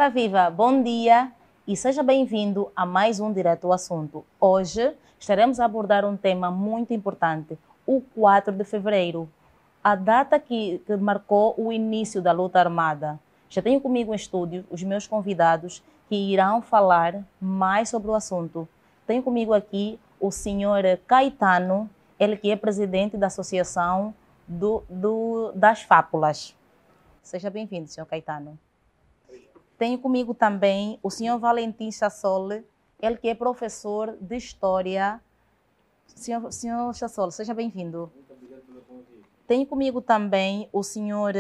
Ora viva, bom dia e seja bem-vindo a mais um Direto ao Assunto. Hoje estaremos a abordar um tema muito importante, o 4 de fevereiro, a data que marcou o início da luta armada. Já tenho comigo em estúdio os meus convidados que irão falar mais sobre o assunto. Tenho comigo aqui o senhor Caetano, ele que é presidente da Associação das Fábulas. Seja bem-vindo, senhor Caetano. Tenho comigo também o senhor Valentim Chassole, ele que é professor de História. Senhor Chassole, seja bem-vindo. Muito obrigado pelo convite. Tenho comigo também o senhor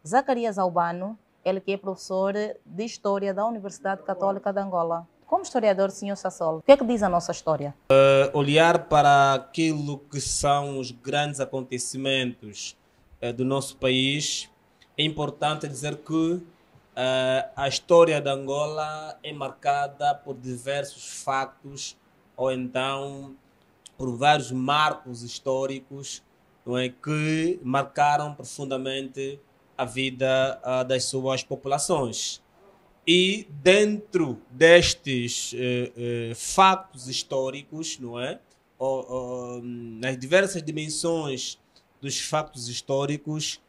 Zacarias Albano, ele que é professor de História da Universidade Católica de Angola. Como historiador, senhor Chassole, o que é que diz a nossa história? Olhar para aquilo que são os grandes acontecimentos do nosso país, é importante dizer que a história de Angola é marcada por diversos factos ou então por vários marcos históricos, não é, que marcaram profundamente a vida das suas populações. E dentro destes factos históricos, não é, nas diversas dimensões dos factos históricos,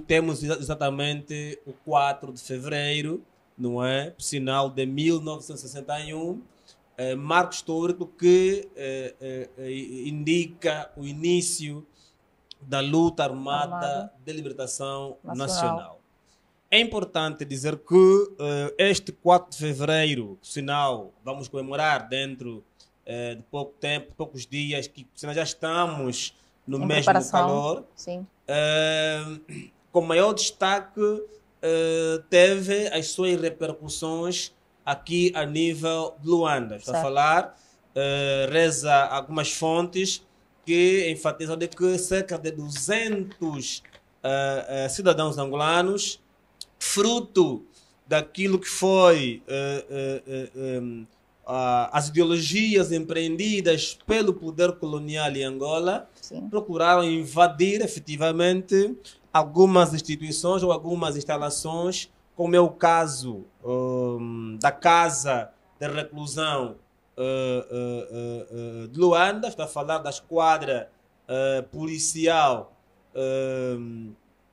temos exatamente o 4 de fevereiro, não é? Por sinal de 1961, marco histórico que indica o início da luta armada de libertação nacional. É importante dizer que este 4 de fevereiro, por sinal, vamos comemorar dentro de pouco tempo, poucos dias, que por sinal já estamos no mesmo calor. Sim. Com maior destaque, teve as suas repercussões aqui a nível de Luanda. Estou a falar, reza algumas fontes que enfatizam de que cerca de 200 cidadãos angolanos, fruto daquilo que foi as ideologias empreendidas pelo poder colonial em Angola, procuraram invadir efetivamente algumas instituições ou algumas instalações, como é o caso da Casa de Reclusão de Luanda. Estou a falar da esquadra policial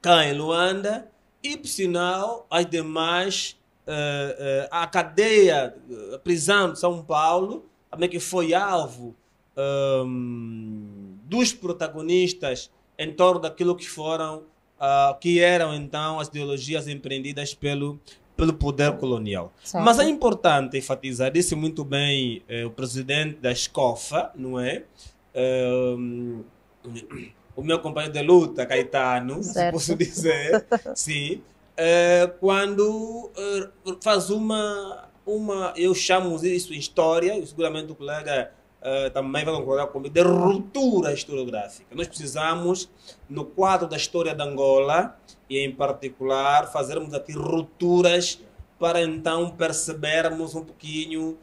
cá em Luanda, e por sinal as demais, a cadeia, a prisão de São Paulo, também que foi alvo dos protagonistas em torno daquilo que foram, que eram então as ideologias empreendidas pelo poder colonial. Certo. Mas é importante enfatizar, disse muito bem o presidente da Escofa, não é? O meu companheiro de luta, Caetano, se posso dizer, sim, quando faz eu chamo isso história, e seguramente o colega também vai concordar comigo, de ruptura historiográfica. Nós precisamos, no quadro da história de Angola, e em particular, fazermos aqui rupturas para então percebermos um pouquinho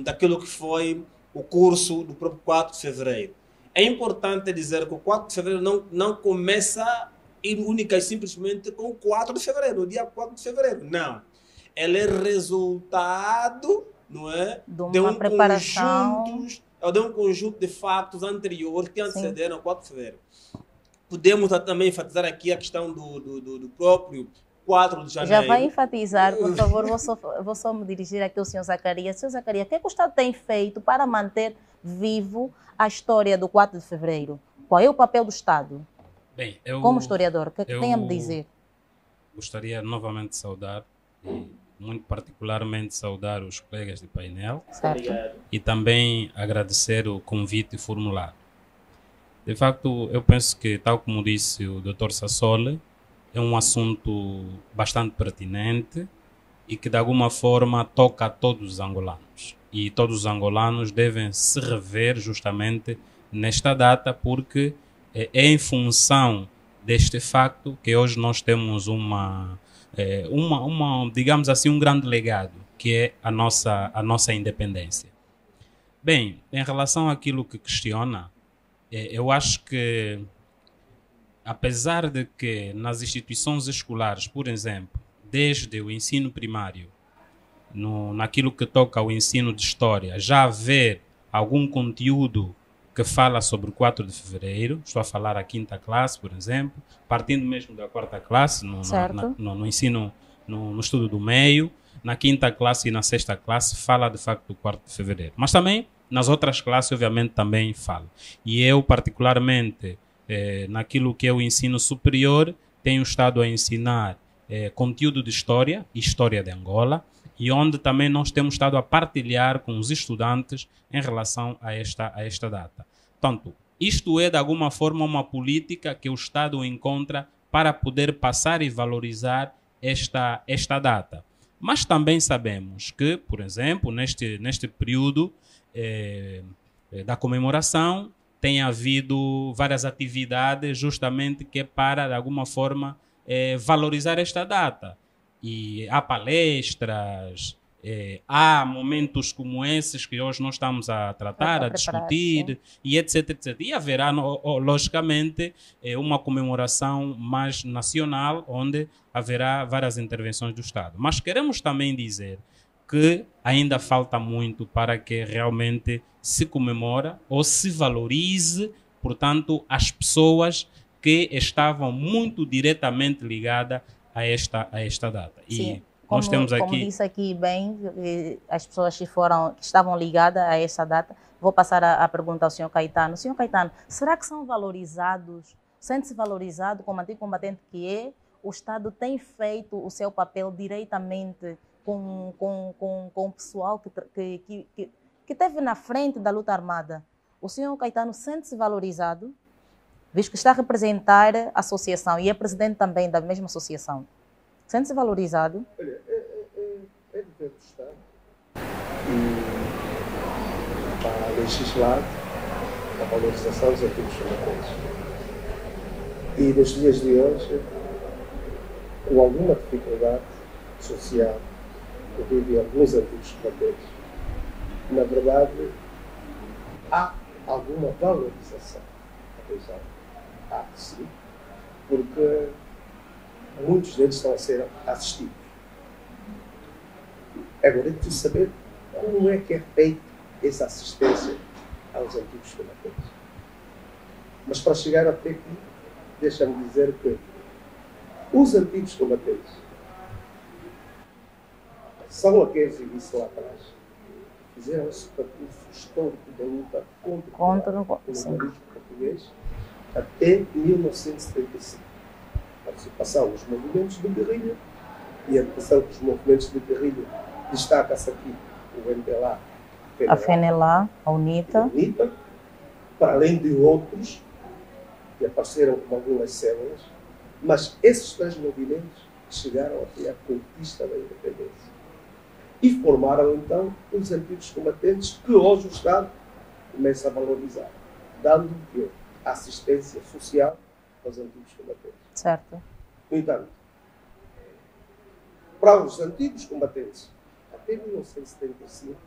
daquilo que foi o curso do próprio 4 de fevereiro. É importante dizer que o 4 de fevereiro não começa única e simplesmente com o 4 de fevereiro, o dia 4 de fevereiro. Não. Ele é resultado, não é, de uma preparação, de um conjunto de fatos anteriores que antecederam o 4 de fevereiro. Podemos também enfatizar aqui a questão do próprio 4 de janeiro. Já vai enfatizar, por favor, vou só me dirigir aqui ao senhor Zacarias. Senhor Zacarias, o que é que o Estado tem feito para manter vivo a história do 4 de fevereiro? Qual é o papel do Estado? Bem, como historiador, o que é que tem a me dizer? Gostaria novamente de saudar, e muito particularmente saudar os colegas de painel. Certo. E também agradecer o convite formulado. De facto, eu penso que, tal como disse o Dr. Chassole, é um assunto bastante pertinente e que de alguma forma toca a todos os angolanos. E todos os angolanos devem se rever justamente nesta data, porque é em função deste facto que hoje nós temos digamos assim, um grande legado, que é a nossa independência. Bem, em relação àquilo que questiona, eu acho que, apesar de que nas instituições escolares, por exemplo, desde o ensino primário, naquilo que toca ao ensino de história, já haver algum conteúdo que fala sobre o 4 de fevereiro, estou a falar a 5ª classe, por exemplo, partindo mesmo da 4ª classe, no ensino, no estudo do meio, na 5ª classe e na 6ª classe, fala de facto do 4 de fevereiro. Mas também nas outras classes, obviamente, também fala. E eu, particularmente, naquilo que é o ensino superior, tenho estado a ensinar conteúdo de história de Angola, e onde também nós temos estado a partilhar com os estudantes em relação a esta data. Portanto, isto é, de alguma forma, uma política que o Estado encontra para poder passar e valorizar esta data. Mas também sabemos que, por exemplo, neste período da comemoração, tem havido várias atividades justamente que é para, de alguma forma, valorizar esta data. E há palestras, há momentos como esses que hoje nós estamos a tratar, a discutir, e etc, etc. E haverá, logicamente, uma comemoração mais nacional, onde haverá várias intervenções do Estado. Mas queremos também dizer que ainda falta muito para que realmente se comemora ou se valorize, portanto, as pessoas que estavam muito diretamente ligadas a esta data. Sim, e nós temos aqui... Como disse aqui bem, as pessoas que estavam ligadas a esta data, vou passar a pergunta ao Sr. Caetano. Sr. Caetano, será que são valorizados, sente-se valorizado como antigo combatente que é? O Estado tem feito o seu papel diretamente com o pessoal que esteve na frente da luta armada? O Sr. Caetano sente-se valorizado? Visto que está a representar a associação e é presidente também da mesma associação. Sente-se valorizado? Olha, é dever do Estado e para legislar a valorização dos antigos combatentes. E nos dias de hoje, com alguma dificuldade social que vivem alguns antigos combatentes, na verdade, há alguma valorização. Atenção. Sim, porque muitos deles estão a ser assistidos. Agora é preciso saber como é que é feita essa assistência aos antigos combatentes. Mas para chegar até aqui, deixa-me dizer que os antigos combatentes são aqueles que disse lá atrás, fizeram esse percurso histórico da luta contra o colonialismo português até 1975. Participação nos movimentos de guerrilha, e a atenção dos movimentos de guerrilha destaca-se aqui o MPLA, a FNLA, a UNITA, para além de outros que apareceram com algumas células, mas esses 3 movimentos chegaram até a conquista da independência e formaram então os antigos combatentes que hoje o Estado começa a valorizar, dando assistência social aos antigos combatentes. Certo. No entanto, para os antigos combatentes, até 1975,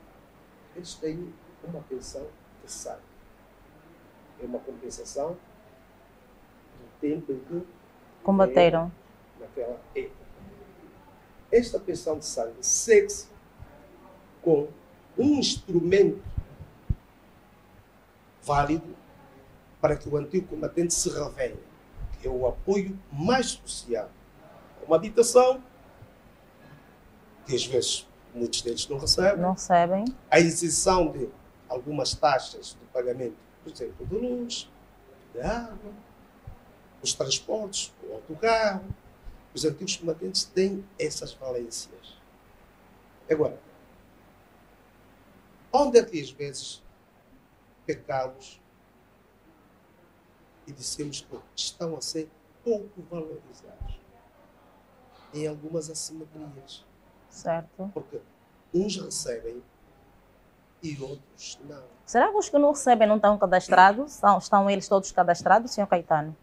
eles têm uma pensão de sangue. É uma compensação do tempo em que combateram naquela época. Esta pensão de sangue segue-se com um instrumento válido para que o antigo combatente se revenha, que é o apoio mais social. Uma habitação, que às vezes muitos deles não recebem. Não recebem. A isenção de algumas taxas de pagamento, por exemplo, de luz, de água, os transportes, o autocarro. Os antigos combatentes têm essas valências. Agora, onde é que às vezes pecamos e dissemos que estão a ser pouco valorizados em algumas assimetrias? Certo. Porque uns recebem e outros não. Será que os que não recebem não estão cadastrados? Estão eles todos cadastrados, Sr. Caetano?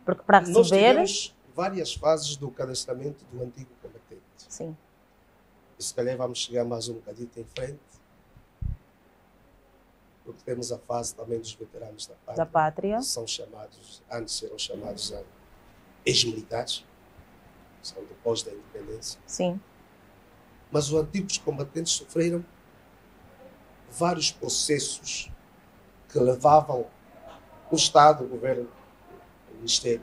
Porque para receber... Nós tivemos várias fases do cadastramento do antigo combatente. Sim. E se calhar vamos chegar mais um bocadinho em frente, porque temos a fase também dos veteranos da pátria. Que são chamados, antes eram chamados ex-militares, são depois da independência. Sim. Mas os antigos combatentes sofreram vários processos que levavam o Estado, o governo, o Ministério,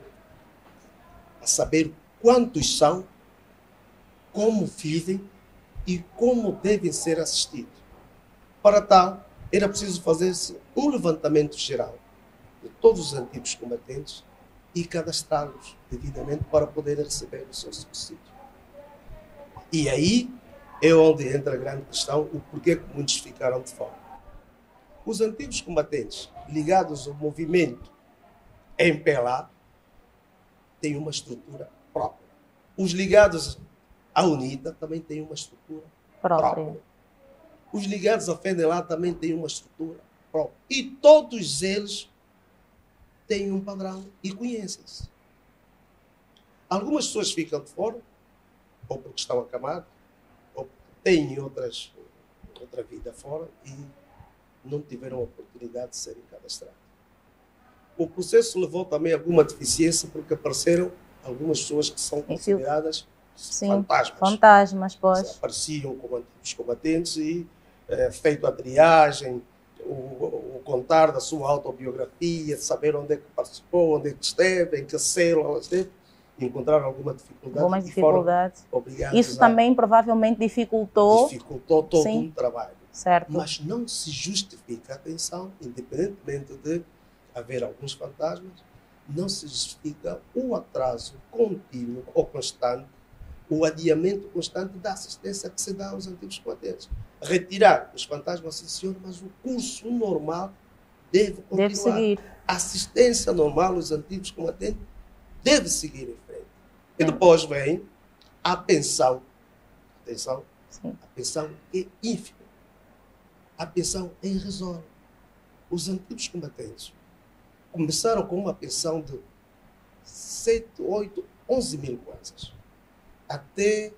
a saber quantos são, como vivem e como devem ser assistidos. Para tal, era preciso fazer-se um levantamento geral de todos os antigos combatentes e cadastrá-los devidamente para poderem receber o seu subsídio. E aí é onde entra a grande questão, o porquê que muitos ficaram de fora. Os antigos combatentes ligados ao movimento MPLA têm uma estrutura própria. Os ligados à UNITA também têm uma estrutura própria. Os ligados à FENELA também têm uma estrutura própria. E todos eles têm um padrão e conhecem-se. Algumas pessoas ficam de fora, ou porque estão acamados, ou porque têm outra vida fora e não tiveram a oportunidade de serem cadastrados. O processo levou também a alguma deficiência porque apareceram algumas pessoas que são consideradas fantasmas. Fantasmas, pois. Apareciam como antigos combatentes e feito a triagem, o contar da sua autobiografia, saber onde é que participou, onde é que esteve, em que célula esteve, encontraram alguma dificuldade. Alguma dificuldade. Isso também provavelmente dificultou todo um trabalho. Certo. Mas não se justifica, atenção, independentemente de haver alguns fantasmas, não se justifica o atraso contínuo ou constante, o adiamento constante da assistência que se dá aos antigos combatentes. Retirar os fantasmas, sim senhor, mas o curso normal deve continuar. Deve seguir. A assistência normal aos antigos combatentes deve seguir em frente. E depois vem a pensão. Atenção, a pensão é ínfima. A pensão é irrisória. Os antigos combatentes começaram com uma pensão de 7, 8, 11 mil kwanzas. Até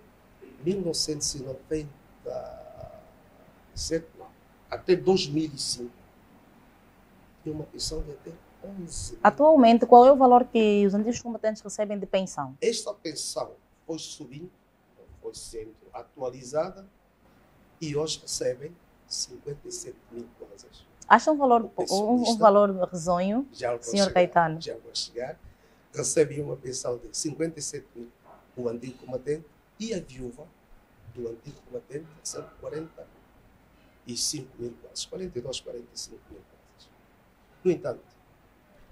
1997, até 2005. Tinha uma pensão de até 11 mil. Atualmente, qual é o valor que os antigos combatentes recebem de pensão? Esta pensão foi subindo, foi sendo atualizada e hoje recebem 57 mil kwanzas. Acha um valor risonho, Sr. Caetano? Já vou chegar. Recebe uma pensão de 57 mil o antigo combatente e a viúva do antigo combatente recebe 45 mil kwanzas, 42, 45 mil kwanzas. No entanto,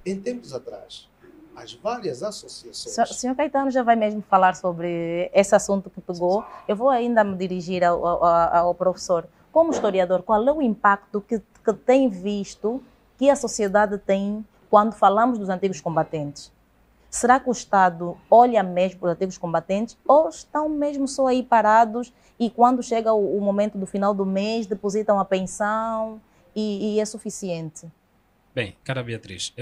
em tempos atrás, as várias associações... Sr. Caetano já vai mesmo falar sobre esse assunto que pegou. Eu vou ainda me dirigir ao professor. Como historiador, qual é o impacto que tem visto que a sociedade tem quando falamos dos antigos combatentes? Será que o Estado olha mesmo para os antigos combatentes ou estão mesmo só aí parados e quando chega o momento do final do mês depositam a pensão e é suficiente? Bem, cara Beatriz,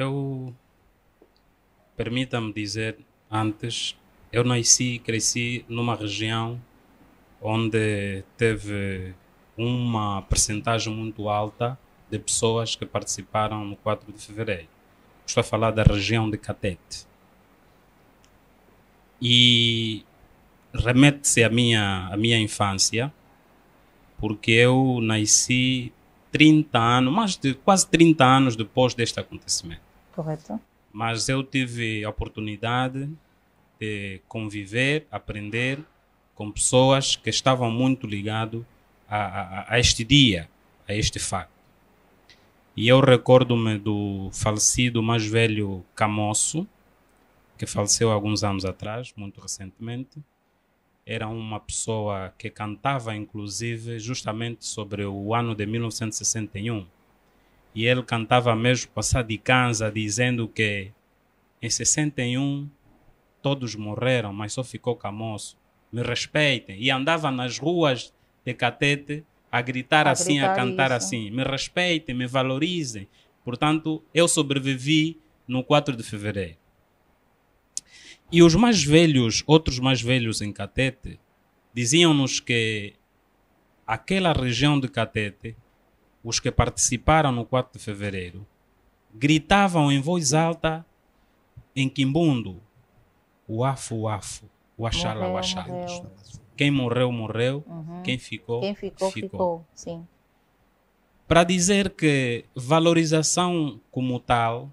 permita-me dizer antes, eu nasci e cresci numa região onde teve uma percentagem muito alta de pessoas que participaram no 4 de fevereiro. Estou a falar da região de Catete. E remete-se à minha infância, porque eu nasci 30 anos, quase 30 anos depois deste acontecimento. Correto. Mas eu tive a oportunidade de conviver, aprender com pessoas que estavam muito ligadas a este dia, a este facto. E eu recordo-me do falecido mais velho Camoço, que faleceu há alguns anos atrás, muito recentemente. Era uma pessoa que cantava, inclusive, justamente sobre o ano de 1961. E ele cantava mesmo passar de cansa, dizendo que em 61 todos morreram, mas só ficou Camoço. Me respeitem. E andava nas ruas de Catete a gritar assim, a cantar isso. Assim. Me respeitem, me valorizem. Portanto, eu sobrevivi no 4 de fevereiro. E os mais velhos, outros mais velhos em Catete, diziam-nos que aquela região de Catete, os que participaram no 4 de fevereiro, gritavam em voz alta em Quimbundo, o afo, Oxalá, Morreu, Oxalá. morreu. Quem morreu, morreu. Uhum. Quem ficou, Quem ficou. Sim. Para dizer que valorização como tal,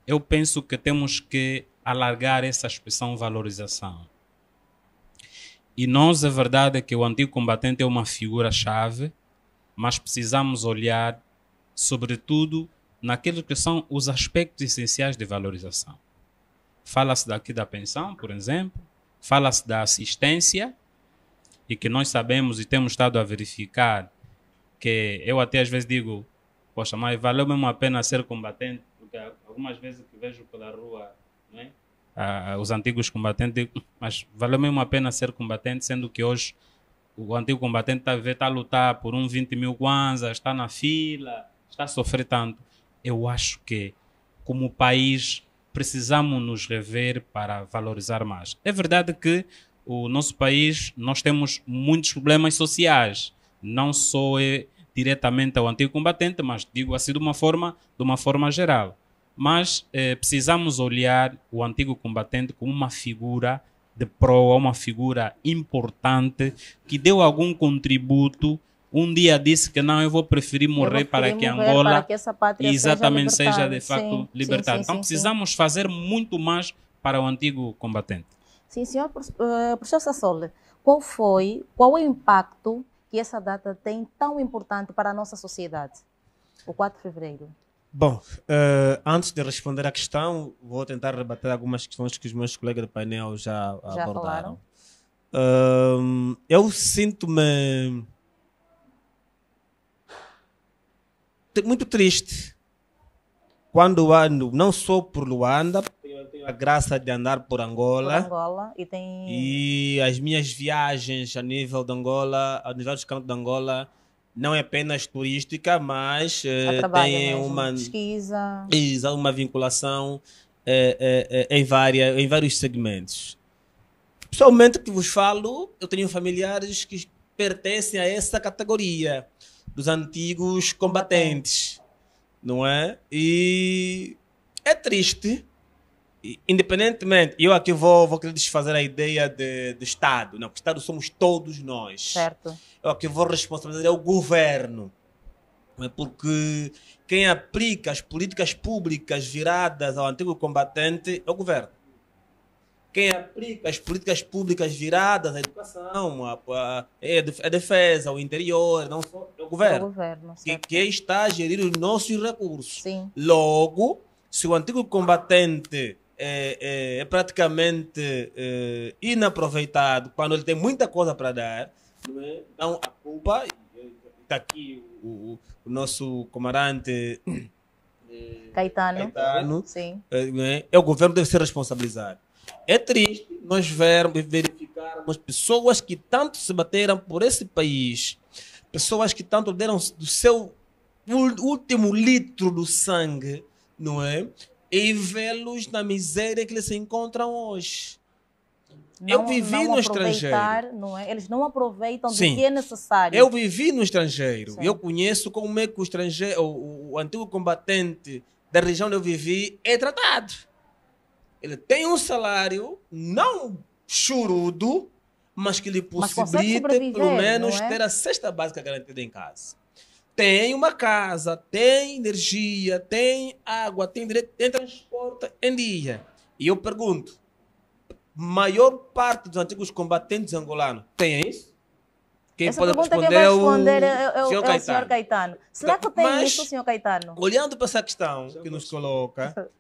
eu penso que temos que alargar essa expressão valorização. E nós, é verdade que o antigo combatente é uma figura-chave, mas precisamos olhar, sobretudo, naquilo que são os aspectos essenciais de valorização. Fala-se daqui da pensão, por exemplo, fala-se da assistência, e que nós sabemos e temos estado a verificar que eu até às vezes digo, poxa, mas valeu mesmo a pena ser combatente, porque algumas vezes que vejo pela rua, não é? Os antigos combatentes, digo, mas valeu mesmo a pena ser combatente, sendo que hoje o antigo combatente está a lutar por 20 mil kwanzas, está na fila, está a sofrer tanto. Eu acho que, como país, precisamos nos rever para valorizar mais. É verdade que o nosso país, nós temos muitos problemas sociais, não só diretamente ao antigo combatente, mas digo assim de uma forma geral. Mas precisamos olhar o antigo combatente como uma figura de proa, uma figura importante que deu algum contributo. Um dia disse que não, eu vou preferir morrer para que Angola para que essa pátria exatamente seja de facto libertada. Então precisamos fazer muito mais para o antigo combatente. Sim, senhor professor Sassoli, qual é o impacto que essa data tem tão importante para a nossa sociedade, o 4 de fevereiro? Bom, antes de responder à questão, vou tentar rebater algumas questões que os meus colegas de painel já abordaram. Eu sinto-me muito triste quando ando, não só por Luanda, eu tenho a graça de andar por Angola, e as minhas viagens a nível de Angola, a nível dos cantos de Angola, não é apenas turística, mas tem uma pesquisa, uma vinculação em vários segmentos. Pessoalmente, que vos falo, eu tenho familiares que pertencem a essa categoria dos antigos combatentes, não é? E é triste, independentemente, eu aqui vou querer desfazer a ideia do Estado, não, porque o Estado somos todos nós. Certo. Eu aqui vou responsabilizar o governo, porque quem aplica as políticas públicas viradas ao antigo combatente é o governo. Quem aplica as políticas públicas viradas à educação, à defesa, ao interior, não só é o governo. Que está a gerir os nossos recursos. Sim. Logo, se o antigo combatente é praticamente inaproveitado, quando ele tem muita coisa para dar, então a culpa, está aqui o nosso comandante Caetano. Sim. O governo deve ser responsabilizado. É triste nós verificarmos pessoas que tanto se bateram por esse país, pessoas que tanto deram do seu último litro do sangue, não é? E vê-los na miséria que eles se encontram hoje. Eu vivi no estrangeiro. Não é? Eles não aproveitam do Sim. que é necessário. Eu vivi no estrangeiro. Sim. Eu conheço como é que o estrangeiro, o antigo combatente da região onde eu vivi é tratado. Ele tem um salário não chorudo, mas que lhe possibilite, pelo menos, ter a cesta básica garantida em casa. Tem uma casa, tem energia, tem água, tem direito, tem transporte em dia. E eu pergunto, maior parte dos antigos combatentes angolanos tem isso? Quem Essa pode pergunta responder que vai responder é o senhor Caetano. Será que tem Mas, isso, senhor Caetano? Olhando para essa questão que nos coloca,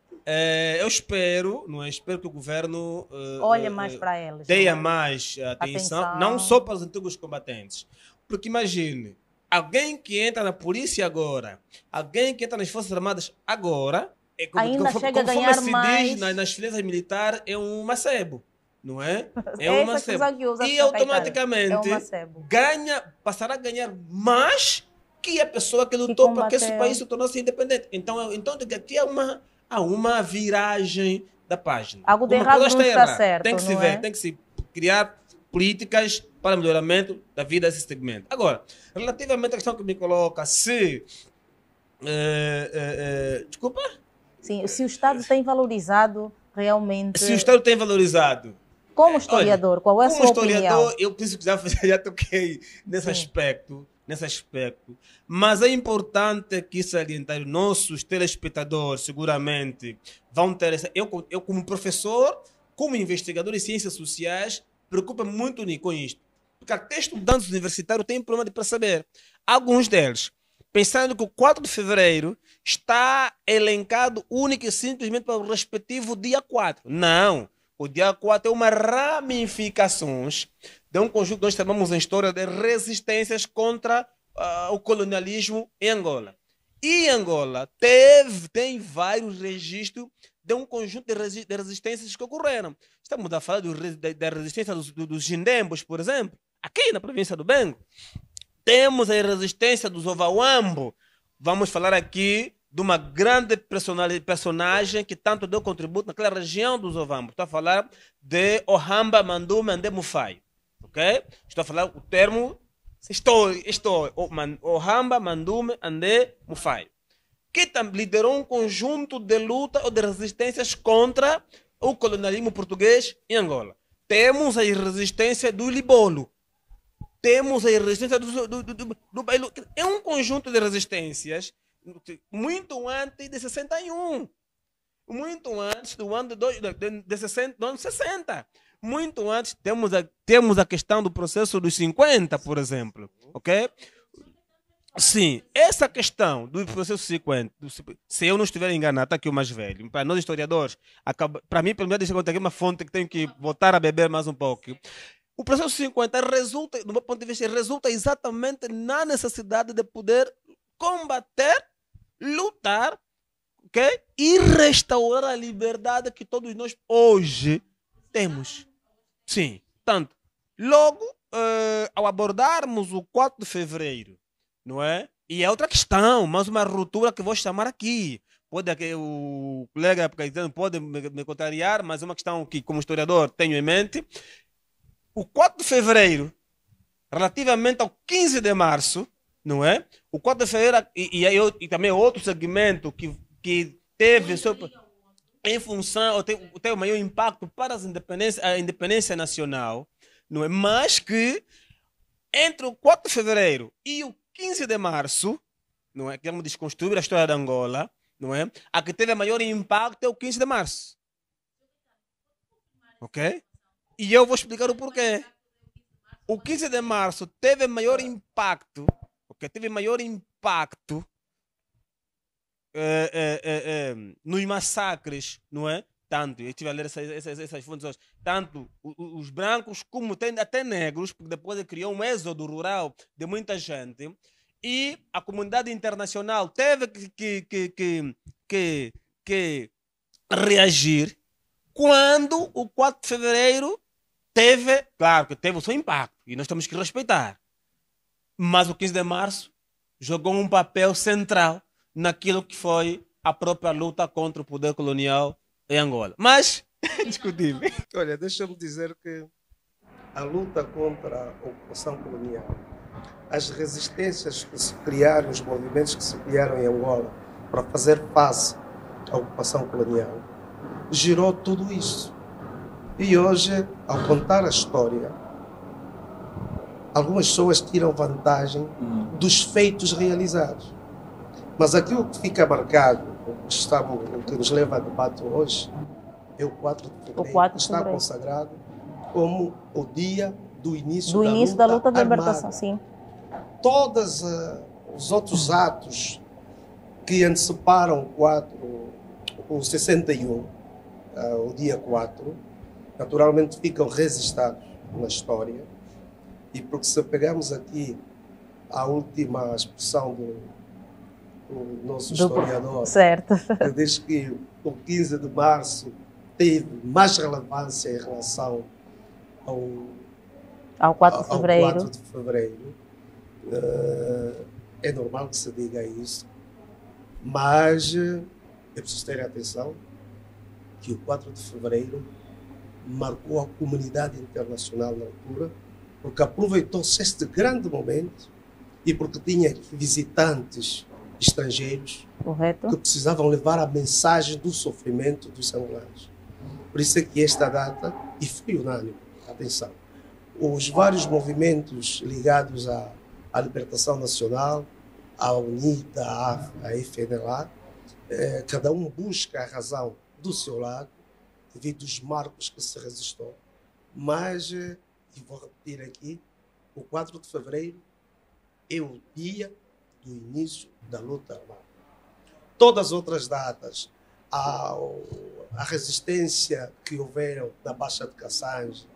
eu espero, espero que o governo olhe mais para eles, dê mais atenção, não só para os antigos combatentes. Porque imagine, alguém que entra na polícia agora, alguém que entra nas Forças Armadas agora, ainda chega a ganhar mais. Diz nas fileiras militares, é um macebo, não é? É um macebo. E automaticamente passará a ganhar mais que a pessoa que lutou para que esse país se tornasse independente. Então aqui há uma viragem da página. Algo de errado não está certo. Tem que se ver, tem que se criar políticas para melhoramento da vida desse segmento. Agora, relativamente à questão que me coloca, se... desculpa? Sim, se o Estado tem valorizado realmente... Se o Estado tem valorizado, Como historiador, qual é a sua opinião? Como historiador, eu penso que já toquei nesse aspecto. Mas é importante aqui salientar, nossos telespectadores seguramente vão ter essa... Eu como professor, como investigador em ciências sociais, preocupa-me muito com isto. Porque até estudantes universitários têm problema de perceber. Alguns deles, pensando que o 4 de fevereiro está elencado única e simplesmente para o respectivo dia 4. Não. O dia 4 é uma ramificação de um conjunto que nós chamamos em história de resistências contra o colonialismo em Angola. E Angola tem vários registros de um conjunto de resistências que ocorreram. Estamos a falar da resistência dos Jindembos, por exemplo, aqui na província do Bengo. Temos a resistência dos Ovauambo. Vamos falar aqui de uma grande personagem que tanto deu contributo naquela região dos Ovambo. Estou a falar de Ohamba Mandume Ande Mufai. Okay? Estou a falar o termo Ohamba Mandume Ande Mufai, que liderou um conjunto de luta ou de resistências contra o colonialismo português em Angola. Temos a resistência do Libolo. Temos a resistência do Bailu. É um conjunto de resistências muito antes de 61. Muito antes do ano do ano 60. Muito antes, temos a questão do processo dos 50, por exemplo. Ok? Sim, essa questão do processo 50, se eu não estiver enganado, está aqui o mais velho. Para nós historiadores, para mim, pelo menos, deixa eu contar aqui uma fonte que tenho que voltar a beber mais um pouco. O processo 50 resulta, do meu ponto de vista, resulta exatamente na necessidade de poder combater, lutar, okay? E restaurar a liberdade que todos nós hoje temos. Sim, tanto. Logo, ao abordarmos o 4 de fevereiro, não é? E é outra questão, mais uma ruptura que vou chamar aqui. O colega pode me contrariar, mas é uma questão que, como historiador, tenho em mente. O 4 de fevereiro, relativamente ao 15 de março, não é? O 4 de fevereiro, e também outro segmento que teve, em função, tem o maior impacto para a independência nacional, não é? Mas que entre o 4 de fevereiro e o 15 de março, não é? Que vamos desconstruir a história de Angola, não é? A que teve maior impacto é o 15 de março. Ok? E eu vou explicar o porquê. O 15 de março teve maior impacto, okay? Teve maior impacto nos massacres, não é? Tanto, eu estive a ler essas fontes hoje, tanto os brancos como até negros, porque depois criou um êxodo rural de muita gente, e a comunidade internacional teve que reagir quando o 4 de fevereiro teve, claro que teve o seu impacto, e nós temos que respeitar. Mas o 15 de março jogou um papel central naquilo que foi a própria luta contra o poder colonial em Angola. Mas, discutível. Olha, deixa-me dizer que a luta contra a ocupação colonial, as resistências que se criaram, os movimentos que se criaram em Angola para fazer face à ocupação colonial, gerou tudo isso. E hoje, ao contar a história, algumas pessoas tiram vantagem dos feitos realizados. Mas aquilo que fica marcado, o que nos leva a debate hoje, é o 4 de fevereiro, que está consagrado como o dia do início da luta da libertação. Sim. Todos os outros atos que anteciparam o 61, o dia 4, naturalmente ficam registrados na história. E porque se pegamos aqui a última expressão do nosso historiador, certo, que diz que o 15 de março teve mais relevância em relação ao 4 de fevereiro. 4 de fevereiro. É normal que se diga isso, mas é preciso ter atenção que o 4 de fevereiro marcou a comunidade internacional na altura, porque aproveitou-se este grande momento e porque tinha visitantes estrangeiros, correto, que precisavam levar a mensagem do sofrimento dos angolanos. Por isso é que esta data e foi unânime, atenção, os vários movimentos ligados à libertação nacional, à UNITA, à FNLA, cada um busca a razão do seu lado, devido aos marcos que se resistou. Mas, e vou repetir aqui, o 4 de fevereiro é o dia do início da luta armada. Todas as outras datas, a resistência que houveram na Baixa de Cassange,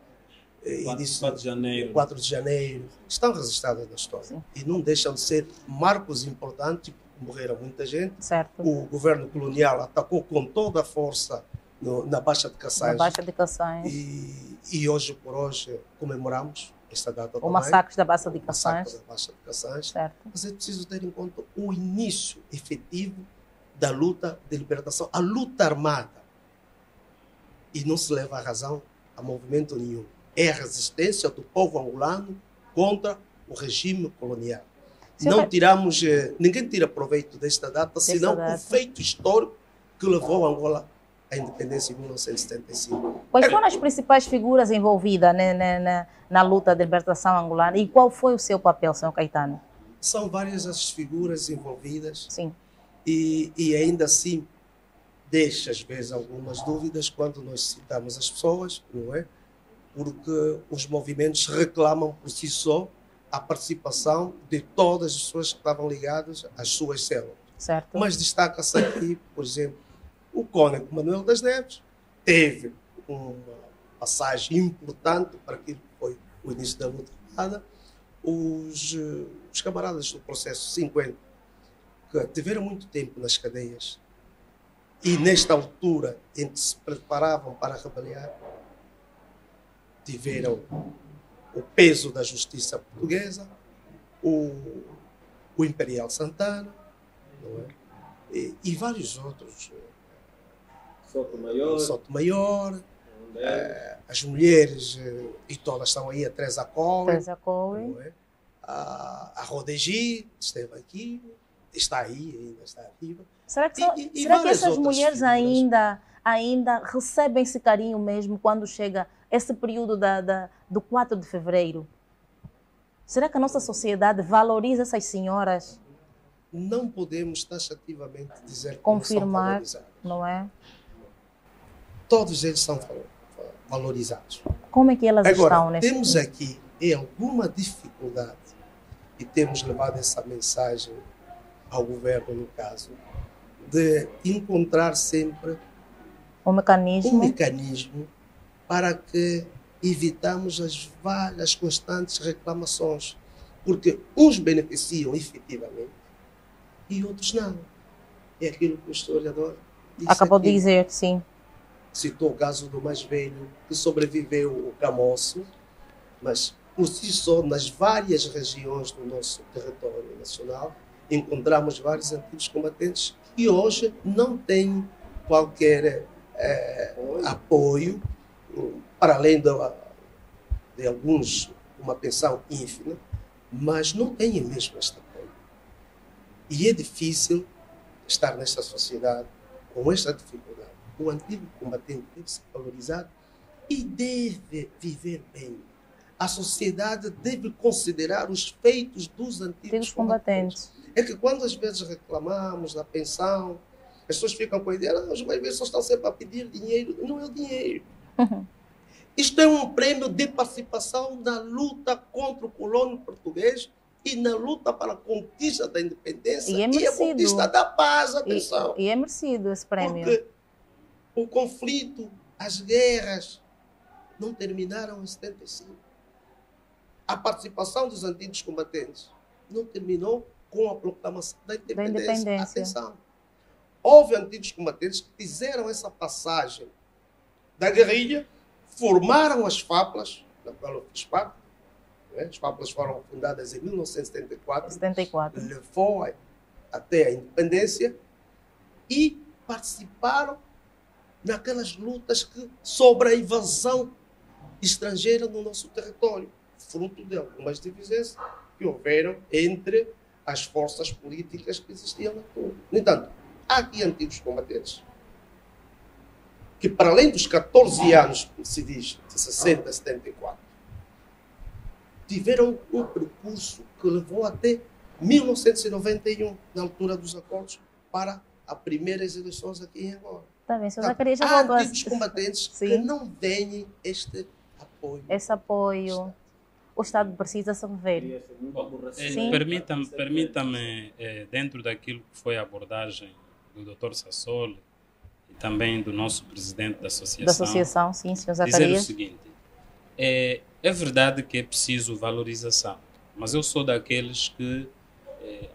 4 de janeiro. 4 de janeiro, estão registradas na história. Sim. E não deixam de ser marcos importantes, morreram muita gente. Certo. O governo colonial atacou com toda a força na Baixa de Cassange. Na Baixa de Cassange. E hoje por hoje comemoramos esta data o massacre da Baixa de Cassange. Da Baixa de Cassange. Certo. Mas é preciso ter em conta o início efetivo da luta de libertação, a luta armada. E não se leva a razão a movimento nenhum. É a resistência do povo angolano contra o regime colonial. Não tiramos, ninguém tira proveito desta data, senão o feito histórico que levou a Angola à independência em 1975. Quais foram as principais figuras envolvidas na luta de libertação angolana e qual foi o seu papel, Sr. Caetano? São várias as figuras envolvidas. Sim. E ainda assim deixa às vezes algumas dúvidas quando nós citamos as pessoas, não é? Porque os movimentos reclamam por si só a participação de todas as pessoas que estavam ligadas às suas células. Certo. Mas destaca-se aqui, por exemplo, o cônego Manuel das Neves teve uma passagem importante para aquilo que foi o início da luta armada. Os camaradas do processo 50, que tiveram muito tempo nas cadeias e nesta altura em que se preparavam para rebeliar, tiveram o peso da justiça portuguesa, o Imperial Santana, não é? E vários outros. Sotomayor, as mulheres, e todas estão aí, a Teresa Cohen, não é? A Rodegi esteve aqui, está aí, ainda está viva. Será que essas mulheres ainda recebem esse carinho mesmo quando chega esse período do 4 de fevereiro? Será que a nossa sociedade valoriza essas senhoras? Não podemos taxativamente dizer que confirmar, não são valorizados. Não é? Todos eles são valorizados. Como é que elas estão nesse temos aqui alguma dificuldade e temos levado essa mensagem ao governo, no caso, de encontrar sempre um mecanismo para que evitamos as constantes reclamações, porque uns beneficiam efetivamente e outros não. É aquilo que o historiador disse acabou aqui. de dizer, sim. Citou o caso do mais velho, que sobreviveu o Camoço, mas por si só, nas várias regiões do nosso território nacional, encontramos vários antigos combatentes que hoje não têm qualquer apoio, para além de alguns, uma pensão ínfima, mas não têm mesmo este apoio. E é difícil estar nesta sociedade com esta dificuldade. O antigo combatente deve ser valorizado e deve viver bem. A sociedade deve considerar os feitos dos antigos combatentes. É que quando às vezes reclamamos da pensão, as pessoas ficam com a ideia, os mais velhos só estão sempre a pedir dinheiro. Não é o dinheiro. Isto é um prêmio de participação na luta contra o colônio português e na luta para a conquista da independência e a conquista da paz. Atenção. E é merecido esse prêmio. Porque o conflito, as guerras não terminaram em 75. A participação dos antigos combatentes não terminou com a proclamação da independência. Atenção. Houve antigos combatentes que fizeram essa passagem da guerrilha, formaram as FAPLAs, na qual eu fiz parte. As FAPLAs foram fundadas em 1974. Levou até a independência e participaram naquelas lutas sobre a invasão estrangeira no nosso território, fruto de algumas divergências que houveram entre as forças políticas que existiam na altura. No entanto, há aqui antigos combatentes que, para além dos 14 anos, que se diz, 60, 74. Tiveram um percurso que levou até 1991, na altura dos acordos, para as primeiras eleições aqui em Angola. Tá bem, Zacarias já há voltou antigos combatentes que não têm este apoio. Esse apoio. O Estado precisa se rever. Permita-me, dentro daquilo que foi a abordagem do Dr. Sassoli e também do nosso presidente da associação, sim, Sr. dizer o Zacarias. seguinte: é verdade que é preciso valorização, mas eu sou daqueles que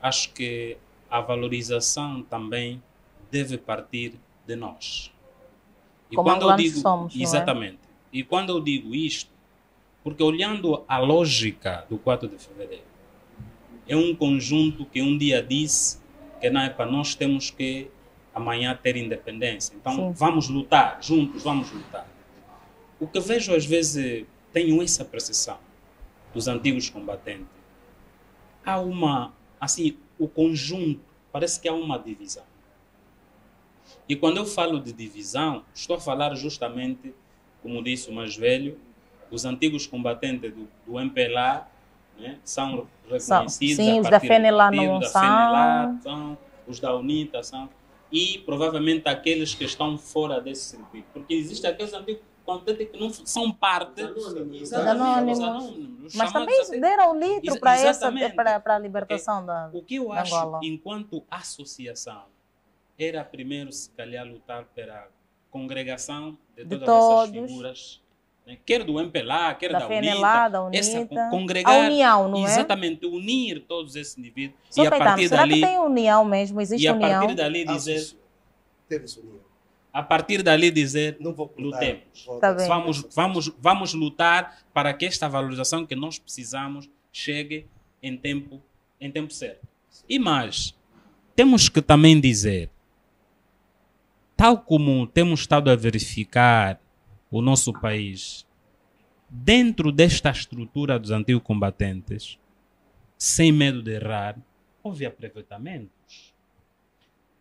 acho que a valorização também deve partir de nós. E como quando eu digo somos, exatamente, e quando eu digo isto, porque olhando a lógica do 4 de fevereiro, é um conjunto que um dia disse que não é para nós temos que amanhã ter independência. Então vamos lutar, juntos vamos lutar. O que vejo às vezes, tenho essa percepção dos antigos combatentes. Há uma, assim, o conjunto, parece que há uma divisão. E quando eu falo de divisão, estou a falar justamente, como disse o mais velho, os antigos combatentes do MPLA, né, são reconhecidos. Sim, a os da partir FENELA do não da são. FENELA são. Os da UNITA são. E provavelmente aqueles que estão fora desse circuito. Porque existem aqueles antigos combatentes que não são parte dos anônimos. Mas também deram litro para a libertação da Angola. O que eu acho, enquanto associação, era primeiro, se calhar, lutar pela congregação de todas essas figuras, né? Quer do MPLA, quer da UNITA, congregar, a união, não é? Exatamente, unir todos esses indivíduos. E a partir será dali, que tem união mesmo? Existe união? E a partir dali dizer... Temos união. A partir dali dizer, não vou lutemos. Tá Vamos lutar para que esta valorização que nós precisamos chegue em tempo certo. E mais, temos que também dizer, tal como temos estado a verificar o nosso país, dentro desta estrutura dos antigos combatentes, sem medo de errar, houve aproveitamentos.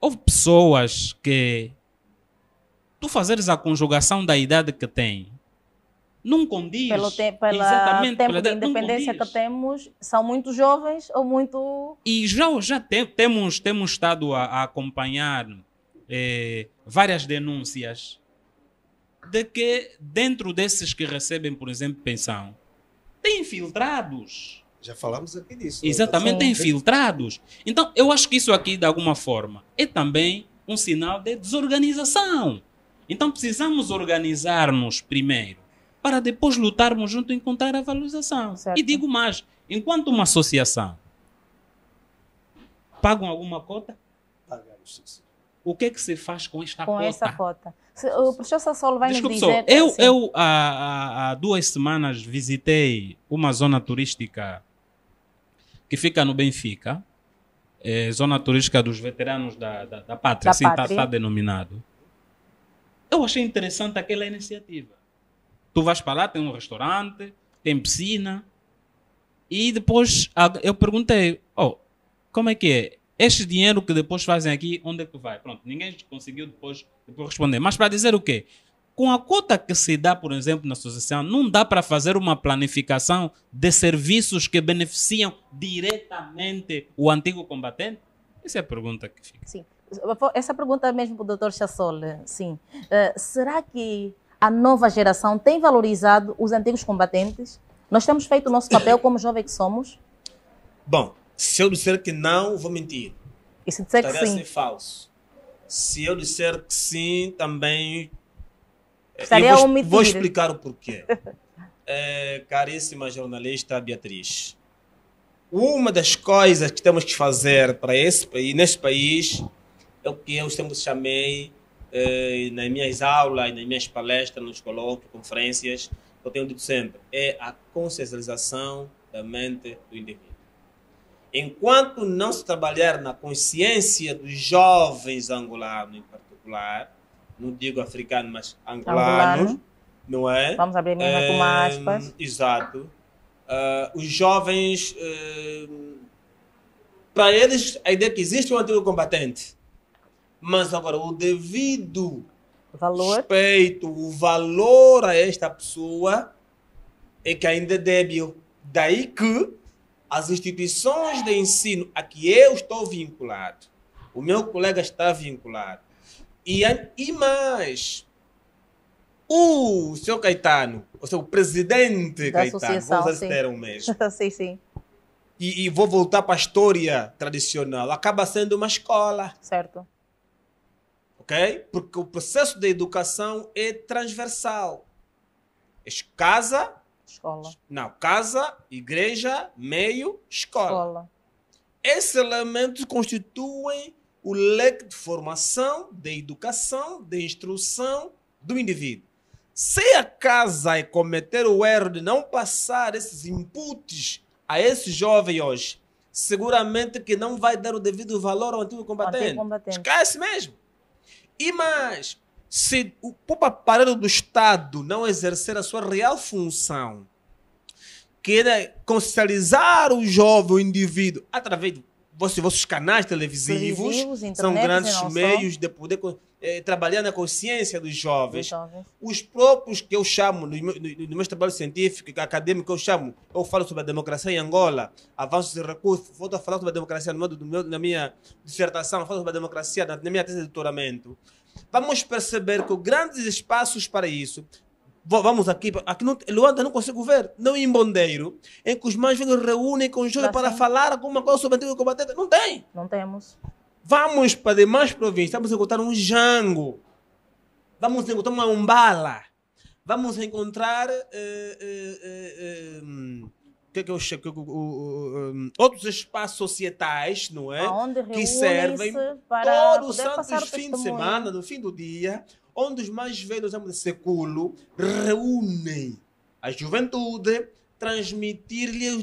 Houve pessoas que, tu fazeres a conjugação da idade que tem, não condiz. Pelo tempo de independência que temos, são muito jovens ou muito... E já temos estado a acompanhar várias denúncias de que dentro desses que recebem, por exemplo, pensão, tem infiltrados. Já falamos aqui disso. Exatamente, tem infiltrados. Então, eu acho que isso aqui, de alguma forma, é também um sinal de desorganização. Então, precisamos organizar-nos primeiro, para depois lutarmos junto e encontrar a valorização. Certo. E digo mais, enquanto uma associação, pagam alguma cota? Pagamos, sim. O que é que se faz com esta cota? Com essa cota. O professor Sassoli vai nos dizer... Eu há 2 semanas visitei uma zona turística que fica no Benfica, zona turística dos veteranos da pátria, assim está denominado. Eu achei interessante aquela iniciativa. Tu vais para lá, tem um restaurante, tem piscina, e depois eu perguntei, como é que é? Este dinheiro que depois fazem aqui, onde é que vai? Pronto, ninguém conseguiu depois responder. Mas para dizer o quê? Com a cota que se dá, por exemplo, na associação, não dá para fazer uma planificação de serviços que beneficiam diretamente o antigo combatente? Essa é a pergunta que fica. Sim. Essa pergunta é mesmo para o Dr. Sassoli. Sim. Será que a nova geração tem valorizado os antigos combatentes? Nós temos feito o nosso papel como jovem que somos? Bom, se eu disser que não, vou mentir. E se disser que Estaria a sim? ser falso. Se eu disser que sim, também... Estaria a omitir. Vou explicar o porquê. Caríssima jornalista Beatriz, uma das coisas que temos que fazer para esse país, neste país, é o que eu sempre chamei nas minhas aulas, nas minhas palestras, nos colóquios, conferências, eu tenho dito sempre, é a consciencialização da mente do indivíduo. Enquanto não se trabalhar na consciência dos jovens angolanos em particular, não digo africanos, mas angolanos, não é? Vamos abrir mesmo com aspas. Exato. Os jovens, para eles, a ideia é que existe um antigo combatente, mas agora o devido Valor. Respeito, o valor a esta pessoa é que ainda é débil. Daí que as instituições de ensino a que eu estou vinculado, o meu colega está vinculado, e mais, o seu Caetano, o seu presidente Da Caetano, vou usar esse sim. termo mesmo, Sim, sim. e vou voltar para a história tradicional, acaba sendo uma escola, Certo. ok? Porque o processo de educação é transversal. Casa, Escola. não, casa, igreja, meio, escola. Escola. Esses elementos constituem o leque de formação, de educação, de instrução do indivíduo. Se a casa cometer o erro de não passar esses inputs a esse jovem hoje, seguramente que não vai dar o devido valor ao antigo combatente. Esquece mesmo. E mais, se o próprio aparelho do Estado não exercer a sua real função, que é consciencializar o jovem, o indivíduo, através de vossos canais televisivos, são grandes meios de poder trabalhar na consciência dos jovens. Os próprios que eu chamo, no meu trabalho científico, acadêmico, eu falo sobre a democracia em Angola, avanços e recursos, vou falar sobre a democracia na minha dissertação, falo sobre a democracia na minha tese de doutoramento. Vamos perceber que grandes espaços para isso. Vamos aqui no Luanda não consigo ver, não em Bondeiro, em que os mais velhos reúnem com os jovens para falar alguma coisa sobre o antigo combatente. Não tem. Não temos. Vamos para demais províncias, vamos encontrar um Jango, vamos encontrar uma Umbala, vamos encontrar outros espaços societais, não é? Que servem para todos os santos fins de semana, no fim do dia, onde os mais velhos do século reúnem a juventude, transmitir-lhe os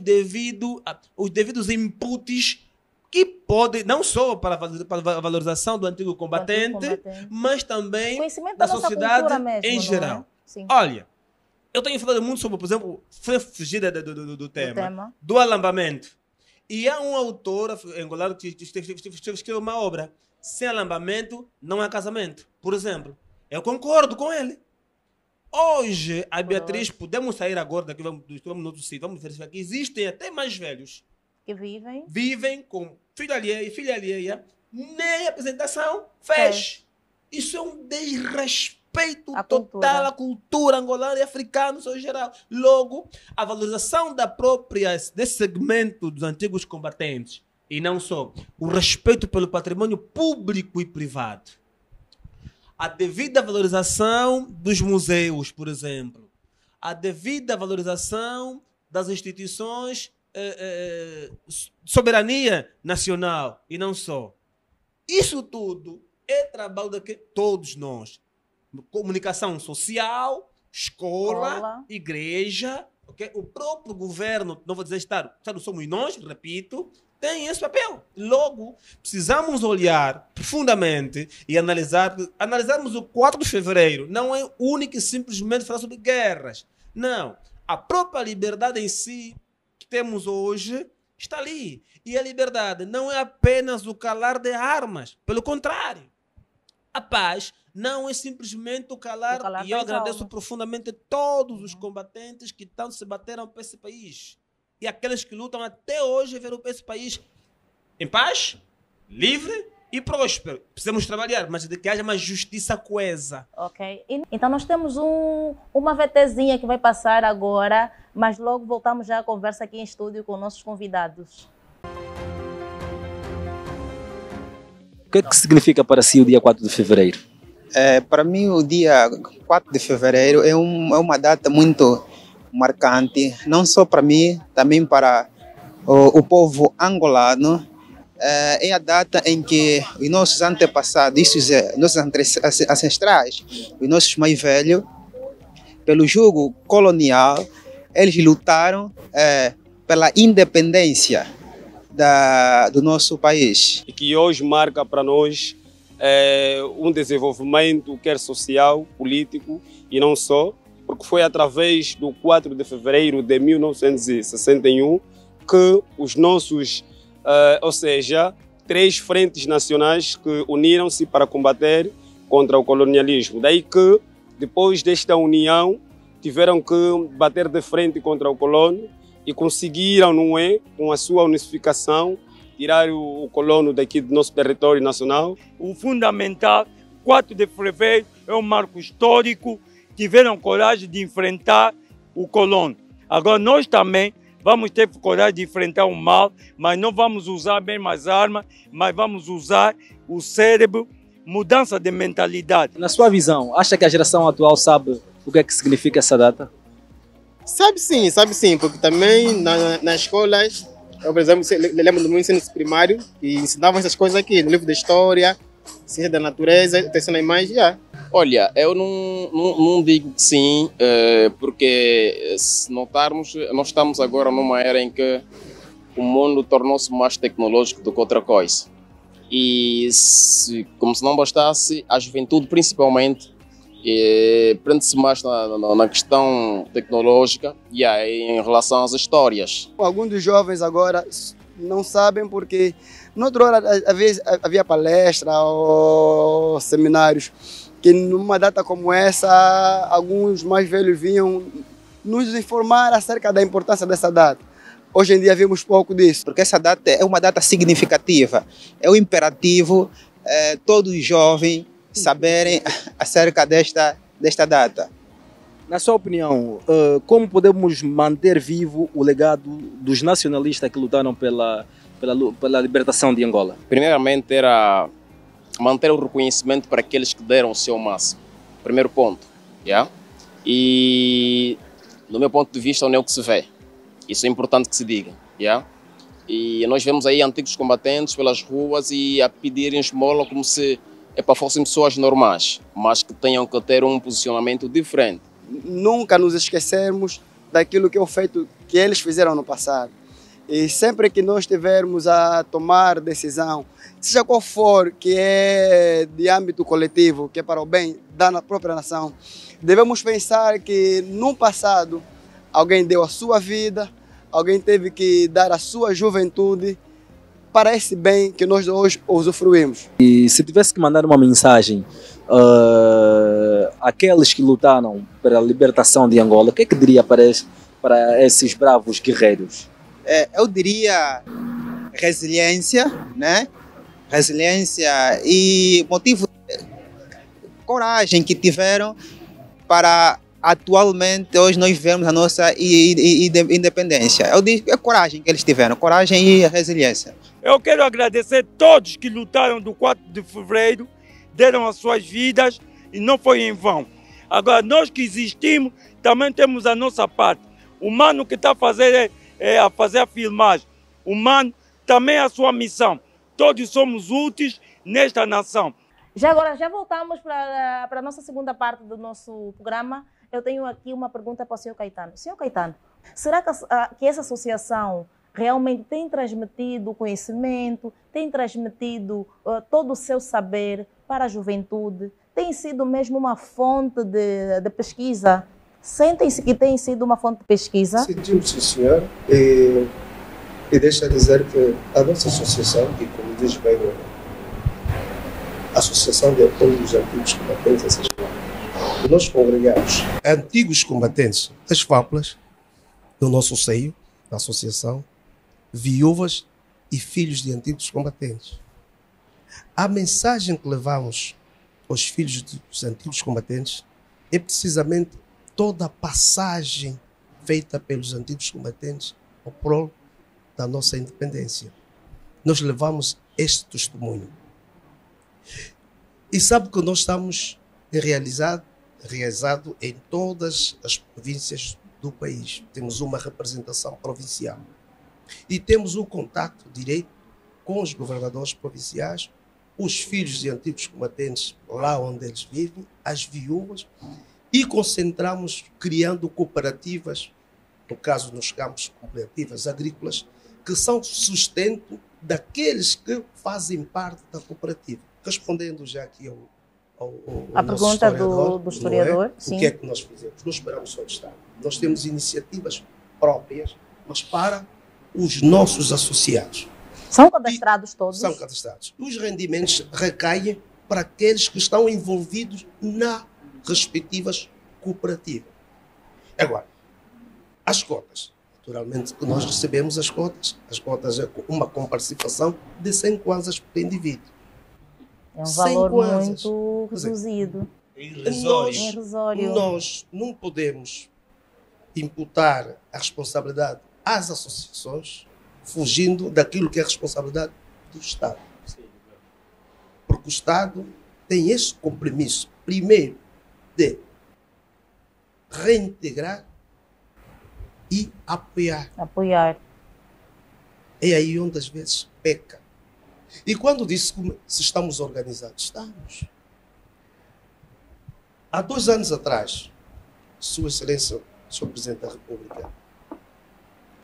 devidos inputs que podem, não só para a valorização do antigo combatente, mas também da sociedade mesmo, em geral. Olha, eu tenho falado muito sobre, por exemplo, fugir do tema, do alambamento. E há um autor angolano que escreveu uma obra, sem alambamento não há casamento, por exemplo. Eu concordo com ele. Hoje, a Beatriz, podemos sair agora daqui, vamos no outro sítio, vamos verificar que existem até mais velhos que vivem com filha alheia, nem a apresentação fez. Isso é um desrespeito total à cultura angolana e africana, no seu geral. Logo, a valorização desse segmento dos antigos combatentes, e não só, o respeito pelo patrimônio público e privado. A devida valorização dos museus, por exemplo. A devida valorização das instituições soberania nacional e não só. Isso tudo é trabalho de todos nós. Comunicação social, escola, igreja, okay? O próprio governo, não vou dizer Estado somos nós, repito, tem esse papel. Logo, precisamos olhar profundamente e analisarmos o 4 de fevereiro. Não é único e simplesmente falar sobre guerras. Não. A própria liberdade em si que temos hoje está ali. E a liberdade não é apenas o calar de armas. Pelo contrário. A paz não é simplesmente o calar e eu agradeço profundamente a todos os combatentes que tanto se bateram para esse país. E aqueles que lutam até hoje ver esse país em paz, livre e próspero. Precisamos trabalhar, mas de que haja uma justiça coesa. Ok. Então nós temos uma VTzinha que vai passar agora, mas logo voltamos já à conversa aqui em estúdio com nossos convidados. O que é que significa para si o dia 4 de fevereiro? Para mim, o dia 4 de fevereiro é uma data muito marcante, não só para mim, também para o povo angolano. É a data em que os nossos antepassados, nossos ancestrais, os nossos mais velhos, pelo jugo colonial, eles lutaram pela independência do nosso país. E que hoje marca para nós um desenvolvimento, quer social, político e não só, porque foi através do 4 de fevereiro de 1961 que os nossos, ou seja, 3 frentes nacionais que uniram-se para combater contra o colonialismo. Daí que, depois desta união, tiveram que bater de frente contra o colono e conseguiram, não é, com a sua unificação, tirar o colono daqui do nosso território nacional. O fundamental, 4 de fevereiro, é um marco histórico, tiveram coragem de enfrentar o colono. Agora nós também vamos ter coragem de enfrentar o mal, mas não vamos usar bem mais armas, mas vamos usar o cérebro, mudança de mentalidade. Na sua visão, acha que a geração atual sabe o que é que significa essa data? Sabe sim, porque também nas escolas, eu, por exemplo, lembro do meu ensino primário e ensinavam essas coisas aqui, no livro de história, ciência da natureza, atenção à imagem, já. Olha, eu não digo que sim, porque se notarmos, nós estamos agora numa era em que o mundo tornou-se mais tecnológico do que outra coisa. E como se não bastasse, a juventude principalmente prende-se mais na questão tecnológica e em relação às histórias. Alguns dos jovens agora não sabem porque noutra hora havia palestra ou seminários que numa data como essa alguns mais velhos vinham nos informar acerca da importância dessa data. Hoje em dia vimos pouco disso. Porque essa data é uma data significativa, é um imperativo todos os jovens saberem acerca desta data. Na sua opinião, como podemos manter vivo o legado dos nacionalistas que lutaram pela libertação de Angola? Primeiramente era manter o reconhecimento para aqueles que deram o seu máximo. Primeiro ponto. Yeah? E, do meu ponto de vista, não é o que se vê. Isso é importante que se diga. Yeah? E nós vemos aí antigos combatentes pelas ruas e a pedirem esmola como se fossem pessoas normais, mas que tenham que ter um posicionamento diferente. Nunca nos esquecermos daquilo que é o feito que eles fizeram no passado. E sempre que nós estivermos a tomar decisão, seja qual for que é de âmbito coletivo, que é para o bem da própria nação, devemos pensar que no passado alguém deu a sua vida, alguém teve que dar a sua juventude para esse bem que nós hoje usufruímos. E se tivesse que mandar uma mensagem àqueles que lutaram pela libertação de Angola, o que é que diria para esses bravos guerreiros? Eu diria resiliência, né? Resiliência e motivo, coragem que tiveram para atualmente hoje nós vivemos a nossa independência. Eu digo é coragem que eles tiveram, coragem e resiliência. Eu quero agradecer a todos que lutaram do 4 de fevereiro, deram as suas vidas e não foi em vão. Agora, nós que existimos, também temos a nossa parte. O mano que está a fazer a filmagem, o mano também é a sua missão. Todos somos úteis nesta nação. Já voltamos para a nossa segunda parte do nosso programa. Eu tenho aqui uma pergunta para o Sr. Caetano. Sr. Caetano, será que essa associação realmente tem transmitido conhecimento, tem transmitido todo o seu saber para a juventude? Tem sido mesmo uma fonte de pesquisa? Sentem-se que tem sido uma fonte de pesquisa? Sentimos, sim, senhor. E deixa dizer que a nossa associação, e como diz bem a Associação de Apoio dos Antigos Combatentes, nós congregamos antigos combatentes das FAPLAs, no nosso seio, na associação, viúvas e filhos de antigos combatentes. A mensagem que levamos aos filhos dos antigos combatentes é precisamente toda a passagem feita pelos antigos combatentes ao prol da nossa independência. Nós levamos este testemunho. E sabe que nós estamos realizado em todas as províncias do país. Temos uma representação provincial. E temos um contato direto com os governadores provinciais, os filhos de antigos combatentes lá onde eles vivem, as viúvas, e concentramos criando cooperativas, no caso nós chamamos cooperativas agrícolas, que são sustento daqueles que fazem parte da cooperativa. Respondendo já aqui a pergunta do historiador, sim. O que é que nós fazemos? Nós esperamos só estar. Nós temos iniciativas próprias, mas para os nossos associados. São cadastrados todos? São cadastrados. Os rendimentos recaem para aqueles que estão envolvidos nas respectivas cooperativas. Agora, as cotas. Naturalmente que nós recebemos as cotas. As cotas é uma comparticipação de 100 kwanzas por indivíduo. É um valor muito reduzido. Irrisório. Nós não podemos imputar a responsabilidade às associações, fugindo daquilo que é a responsabilidade do Estado. Porque o Estado tem esse compromisso, primeiro, de reintegrar e apoiar. É aí onde às vezes peca. E quando disse se estamos organizados, estamos. Há 2 anos atrás, Sua Excelência, Sr. Presidente da República,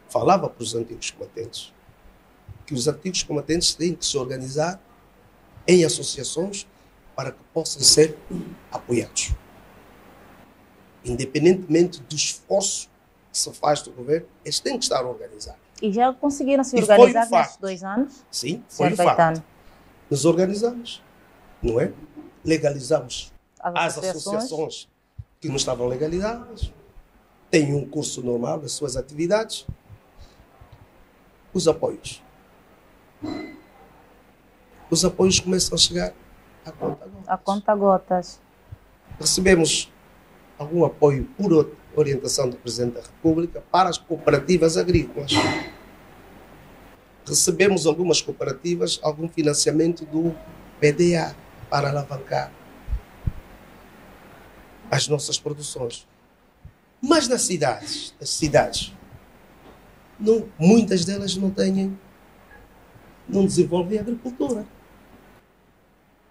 falava para os antigos combatentes que os antigos combatentes têm que se organizar em associações para que possam ser apoiados. Independentemente do esforço que se faz do governo, eles têm que estar organizados. E já conseguiram se organizar nesses 2 anos? Sim, foi o fato. Nos organizamos, não é? Legalizamos as associações que não estavam legalizadas, têm um curso normal das suas atividades, os apoios. Os apoios começam a chegar a conta-gotas. Recebemos algum apoio por orientação do Presidente da República para as cooperativas agrícolas. Recebemos algumas cooperativas, algum financiamento do PDA para alavancar as nossas produções. Mas nas cidades, muitas delas não desenvolvem agricultura.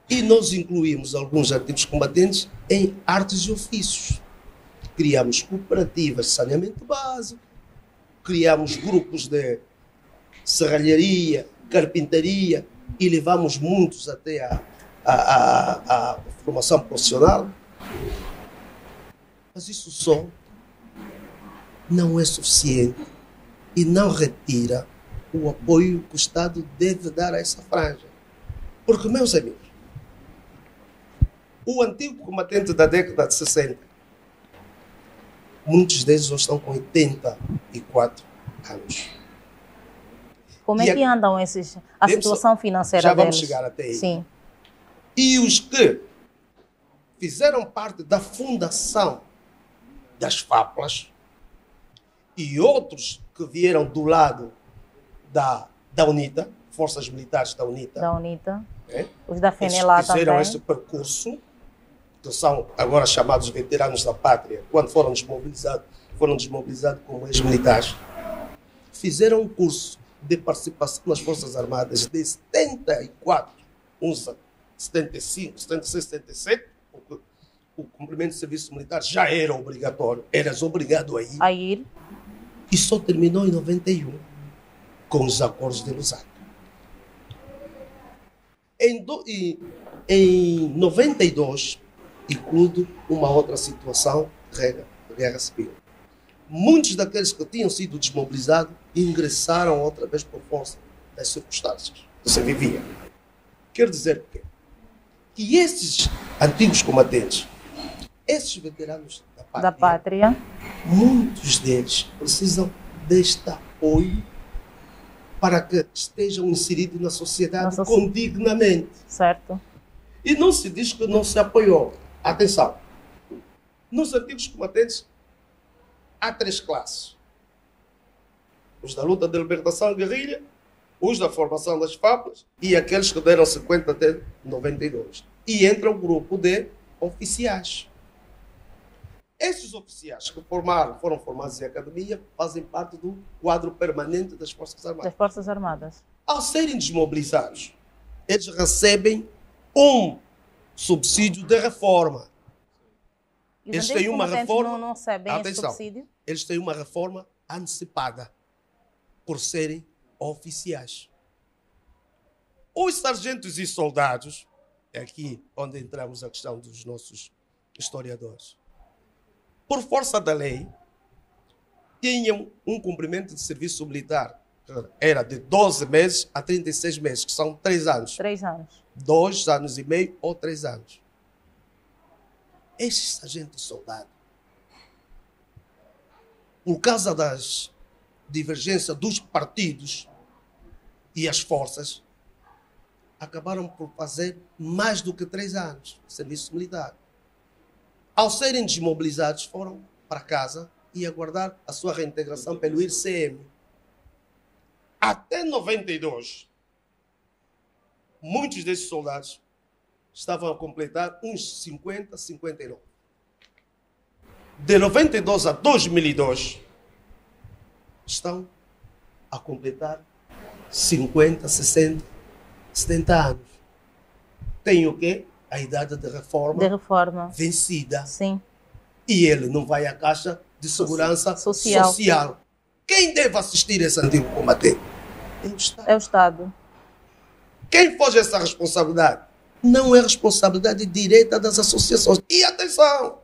E nós incluímos alguns antigos combatentes em artes e ofícios. Criamos cooperativas de saneamento básico, criamos grupos de serralharia, carpintaria e levamos muitos até a formação profissional. Mas isso só não é suficiente e não retira o apoio que o Estado deve dar a essa franja. Porque, meus amigos, o antigo combatente da década de 60, muitos deles já estão com 84 anos. Como é que andam a situação financeira já deles? Já vamos chegar até aí. Sim. E os que fizeram parte da fundação das FAPLAs e outros que vieram do lado da UNITA, Forças Militares da UNITA. Os da FENELA também. Fizeram esse percurso, que são agora chamados veteranos da pátria, quando foram desmobilizados como ex-militares. Fizeram um curso de participação nas Forças Armadas de 74, uns 75, 76, 77, porque o cumprimento de serviço militar já era obrigatório, eras obrigado a ir. E só terminou em 91, com os acordos de Lusaka. Em 92, incluiu uma outra situação de guerra civil. Muitos daqueles que tinham sido desmobilizados ingressaram outra vez por força das circunstâncias que se vivia. Quer dizer o quê? Que esses antigos combatentes, esses veteranos da pátria, muitos deles precisam deste apoio para que estejam inseridos na sociedade condignamente. Certo. E não se diz que não se apoiou. Atenção, nos antigos combatentes há 3 classes. Os da luta de libertação e guerrilha, os da formação das FAPLAs e aqueles que deram 50 até 92. E entra o grupo de oficiais. Esses oficiais que foram formados em academia fazem parte do quadro permanente das Forças Armadas. Ao serem desmobilizados, eles recebem um subsídio de reforma. Eles têm uma reforma. Não recebem esse subsídio? Eles têm uma reforma antecipada por serem oficiais. Os sargentos e soldados, é aqui onde entramos a questão dos nossos historiadores, por força da lei, tinham um cumprimento de serviço militar que era de 12 meses a 36 meses, que são 3 anos. 3 anos. 2 anos e meio ou 3 anos. Estes sargentos soldados, por causa das divergências dos partidos e as forças, acabaram por fazer mais do que 3 anos de serviço militar. Ao serem desmobilizados, foram para casa e aguardar a sua reintegração pelo IRCM. Até 92, muitos desses soldados estavam a completar uns 50, 59. De 92 a 2002, estão a completar 50, 60, 70 anos. Tem o quê? A idade de reforma vencida. Sim. E ele não vai à Caixa de Segurança Social. Quem deve assistir esse antigo combatente? É o Estado. É o Estado. Quem foge essa responsabilidade? Não é responsabilidade direta das associações. E atenção!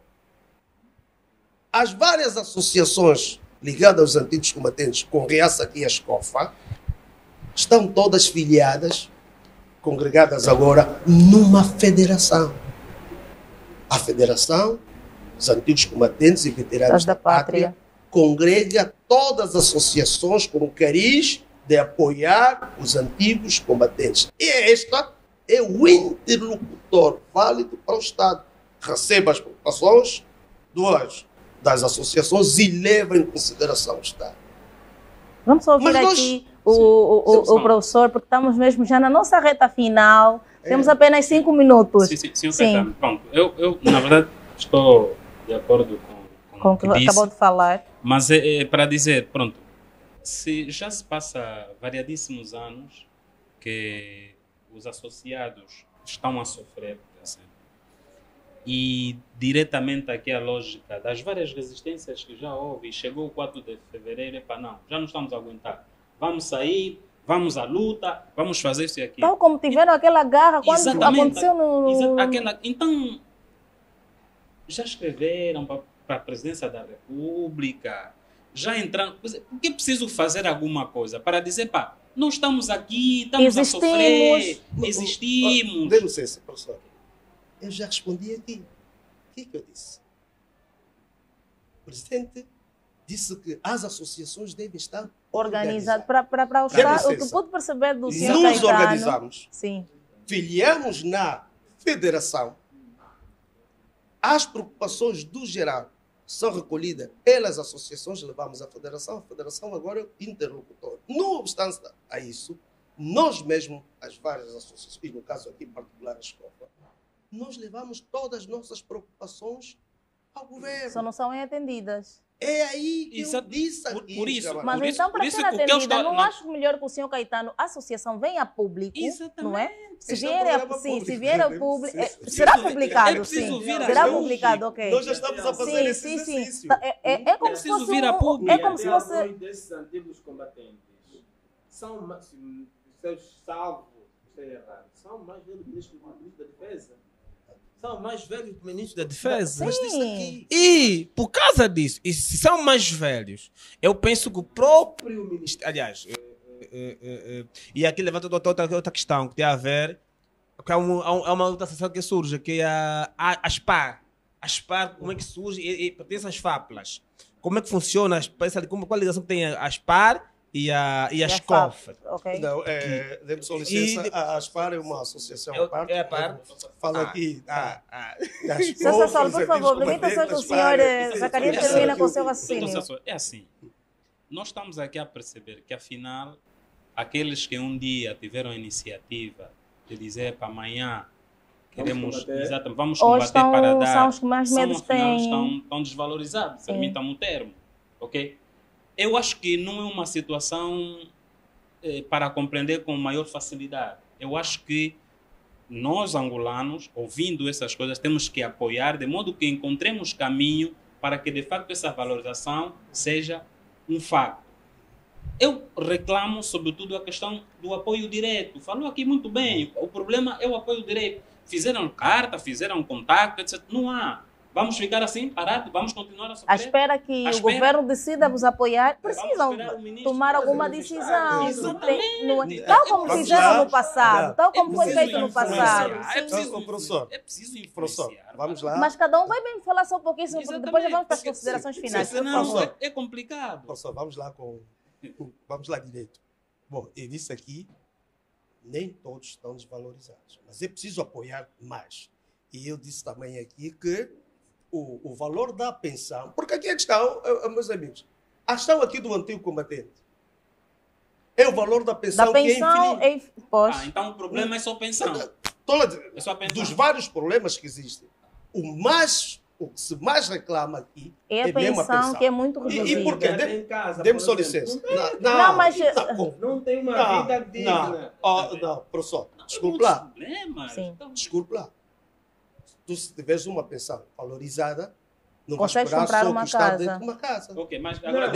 As várias associações ligadas aos antigos combatentes, com Riaça aqui e a Escofa, estão todas filiadas, congregadas agora, numa federação. A Federação dos Antigos Combatentes e Veteranos da Pátria congrega todas as associações com o cariz de apoiar os antigos combatentes. E esta é o interlocutor válido para o Estado. Receba as preocupações das associações e leva em consideração o Estado. Vamos ouvir aqui o professor, porque estamos mesmo já na nossa reta final. Temos apenas 5 minutos. Sim. Pronto. Eu, na verdade, estou de acordo com o que acabou de falar. Mas é para dizer, pronto, já se passa variadíssimos anos que os associados estão a sofrer, assim, e diretamente aqui a lógica das várias resistências que já houve, chegou o 4 de fevereiro, não, já não estamos a aguentar, vamos sair, vamos à luta, vamos fazer isso e aquilo. Então, como tiveram aquela garra quando aconteceu no... Então, já escreveram para a presidência da República, já entraram... Por que preciso fazer alguma coisa? Para dizer, pá, nós estamos aqui, estamos a sofrer, existimos. Dê licença, professor. Eu já respondi aqui. O que eu disse? O presidente disse que as associações devem estar organizadas. Para o Estado, o que pude perceber do senhor Caetano... Nos organizamos. Sim. Filiamos na federação. As preocupações do geral são recolhidas pelas associações, levamos à federação. A federação agora é o interlocutor. Não obstante a isso, nós mesmos, as várias associações, e no caso aqui em particular a Escofa, nós levamos todas as nossas preocupações ao governo. Só não são atendidas. É aí que eu disse aqui. Por isso, mas então, para ser atendida, não acho melhor que o senhor Caetano, a associação venha a público, não é? Se vier a público, será publicado, sim. Será publicado, ok. Nós já estamos a fazer esse exercício. É como se fosse... É como se fosse... Desses antigos combatentes são, seus salvos, são mais velhos que o ministro da Defesa. São mais velhos que o ministro da Defesa. E, por causa disso, e se são mais velhos, eu penso que o próprio ministro... Aliás, e aqui levanta outra questão que tem a ver... Que há uma outra associação que surge, que é a ASPAR. A ASPAR, como é que surge? E pertence às FAPLAS. Como é que funciona? Qual a ligação que tem a ASPAR e a Escofa? Okay. Não, dê-me só licença, a ASPAR é uma associação à parte. É a par. Fala aqui. Só, por favor, permita só que o senhor Zacarias termina com o seu raciocínio. É assim, nós estamos aqui a perceber que, afinal, aqueles que um dia tiveram a iniciativa de dizer para amanhã queremos, vamos combater para dar, são os que mais medo têm. Estão desvalorizados, permitam-me o termo, ok? Eu acho que não é uma situação para compreender com maior facilidade. Eu acho que nós, angolanos, ouvindo essas coisas, temos que apoiar de modo que encontremos caminho para que, de facto, essa valorização seja um fato. Eu reclamo, sobretudo, a questão do apoio direto. Falou aqui muito bem, o problema é o apoio direto. Fizeram carta, fizeram contato, etc. Não há. Vamos ficar assim, parados? Vamos continuar a sofrer? À espera que o governo decida vos apoiar, precisam tomar alguma decisão. Tal como fizeram no passado, tal como foi feito no passado. É preciso influenciar. Vamos lá. Mas cada um vai bem falar só um pouquinho, porque depois já vamos para as considerações finais. Senão é complicado. Professor, vamos lá direito. Bom, eu disse aqui, nem todos estão desvalorizados, mas é preciso apoiar mais. E eu disse também aqui que o valor da pensão, porque aqui a questão, meus amigos, a questão aqui do antigo combatente é o valor da pensão, que é infinito. Então o problema é só pensão. É só pensão. Dos vários problemas que existem, o que se mais reclama aqui é a pensão, que é muito reduzida. E por quê? Dê-me só licença. Não, mas... Não tem uma vida digna. Não, professor, desculpe lá. Desculpe lá. Tu, se tiveres uma pensão valorizada, não consegues vais comprar só uma que está casa. dentro de uma casa. Ok, mas agora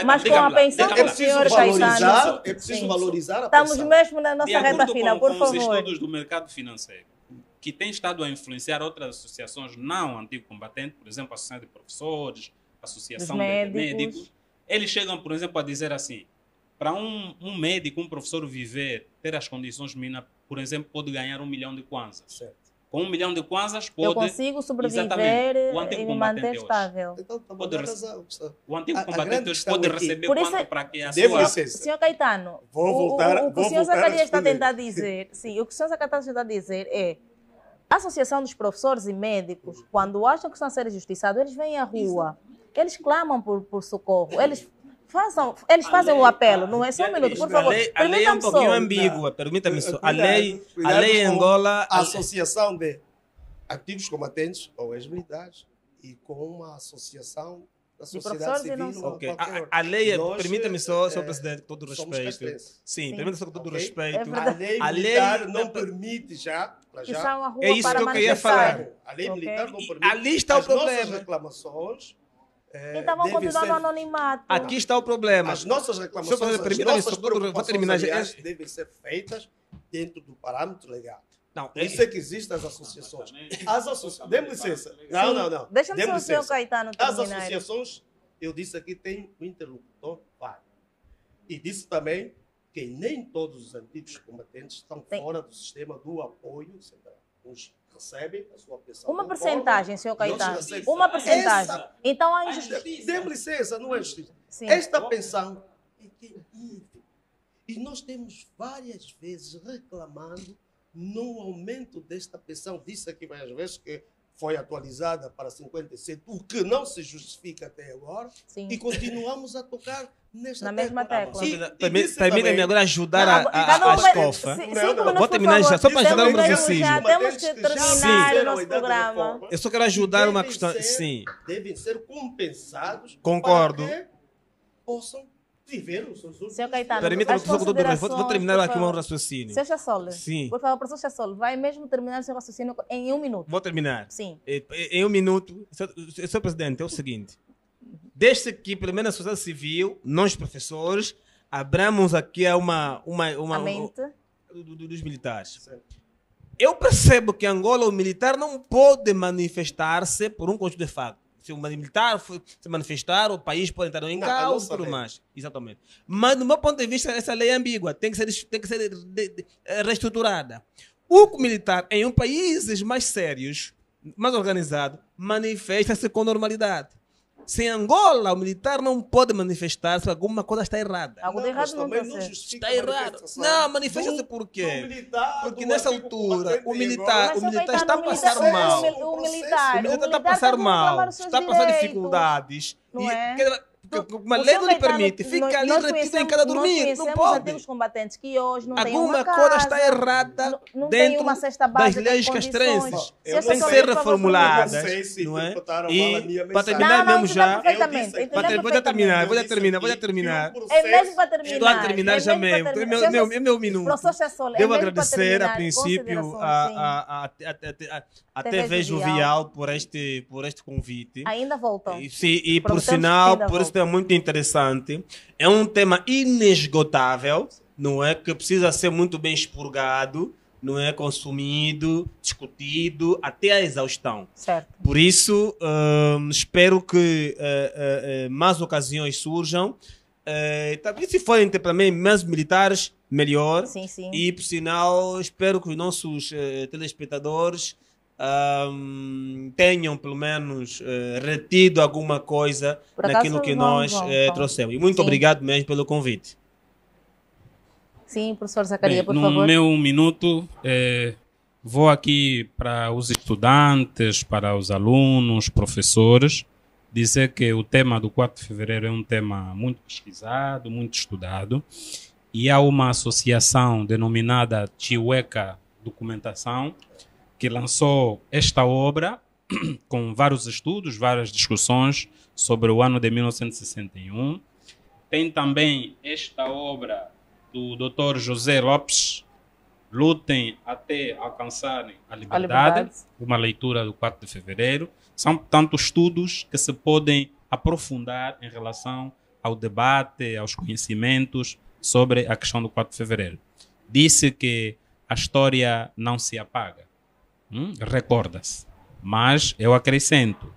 mas com a pensão do senhor Caetano... É preciso valorizar a pensão. Estamos mesmo na nossa de reta final, por favor. Com os estudos do mercado financeiro, que tem estado a influenciar outras associações não antigo-combatentes, por exemplo, a Associação de Professores, a Associação de Médicos, eles chegam, por exemplo, a dizer assim, para um médico, um professor viver, ter as condições mínimas, por exemplo, pode ganhar 1 milhão de kwanzas. Certo. Com 1 milhão de kwanzas pode... Eu consigo sobreviver e me manter estável. O antigo combatente hoje pode receber quanto para que a sua... Senhor Caetano, o que o senhor Zacarias está a tentar dizer, sim, o que o senhor Zacarias está a dizer é a Associação dos Professores e Médicos, quando acham que estão a ser injustiçados, eles vêm à rua, eles clamam por socorro, eles fazem o apelo, não é? Só um minuto, por favor. A lei é um pouquinho ambígua, permita-me só. A lei em Angola... A Associação de Antigos Combatentes ou Ex-Militares e com uma associação da sociedade civil. Okay. A lei, permita-me só, Sr. Presidente, com todo o respeito. Sim, permita-me só com todo o respeito. A lei militar não permite já... É isso que eu queria falar. A lei militar não permite. Ali está o problema. As nossas reclamações... Então vão continuar no anonimato. Aqui está o problema. As nossas reclamações, devem ser feitas dentro do parâmetro legal. Não, isso é que existem as associações. Dê-me licença. Não. Deixa-me só o senhor Caetano terminar. As associações, eu disse aqui, tem um interlocutor vário. E disse também que nem todos os antigos combatentes estão fora do sistema do apoio central. Uns recebem a sua pensão. Uma percentagem, senhor Caetano. Uma percentagem. Então há injustiça. Dê-me licença, não é justiça. Esta pensão é que é ínfima. E nós temos várias vezes reclamando no aumento desta pensão. Disse aqui várias vezes que foi atualizada para 57, o que não se justifica até agora. Sim. E continuamos a tocar na mesma tecla. Permita-me agora ajudar a escofa. Vou terminar já, só para ajudar o raciocínio. Temos que terminar o nosso programa. Eu só quero ajudar uma questão. Sim. Devem ser compensados. Concordo. Para que possam viver os seus últimos. Senhor Caetano, permita-me que vou terminar aqui o meu raciocínio. Senhor Chassole, sim. Por favor, professor Chassole, vai mesmo terminar o seu raciocínio em 1 minuto. Vou terminar. Sim. Em 1 minuto, Sr. Presidente, é o seguinte. Desde que, pelo menos, a sociedade civil, nós professores, abramos aqui a dos militares. Certo. Eu percebo que em Angola o militar não pode manifestar-se por um conjunto de fatos. Se o militar se manifestar, o país pode entrar em causa e tudo mais. Exatamente. Mas, do meu ponto de vista, essa lei é ambígua. Tem que ser reestruturada. O militar, em países mais sérios, mais organizados, manifesta-se com normalidade. Se em Angola o militar não pode manifestar-se, alguma coisa está errada. Algo de errado não está errado. Não, manifesta-se por quê? Porque nessa altura o militar está a passar mal. O militar está a passar mal, está a passar dificuldades. Uma lei não lhe permite, fica ali retido em cada dormir, não pode. Antigos combatentes que hoje não têm alguma coisa está errada dentro das leis castrenses. Tem que ser reformuladas, não é? E para terminar mesmo já, vou terminar. É mesmo para terminar. Estou a terminar já mesmo, é meu minuto. Devo agradecer a princípio a TV Jovial por este convite. Ainda voltam. E por sinal, por isso é muito interessante. É um tema inesgotável, não é? Que precisa ser muito bem expurgado, não é consumido, discutido até a exaustão. Certo. Por isso, espero que mais ocasiões surjam. Também se forem também mais militares, melhor. Sim, sim. E, por sinal, espero que os nossos telespectadores tenham, pelo menos, retido alguma coisa naquilo que nós trouxemos. E muito obrigado mesmo pelo convite. Sim, professor Zacarias, por no favor. No meu minuto, vou aqui para os estudantes, para os alunos, professores, dizer que o tema do 4 de fevereiro é um tema muito pesquisado, muito estudado, e há uma associação denominada Chiweka Documentação, que lançou esta obra com vários estudos, várias discussões sobre o ano de 1961. Tem também esta obra do Dr. José Lopes, Lutem até alcançarem a liberdade, uma leitura do 4 de fevereiro. São, portanto, estudos que se podem aprofundar em relação ao debate, aos conhecimentos sobre a questão do 4 de fevereiro. Disse que a história não se apaga, recorda-se. Mas eu acrescento,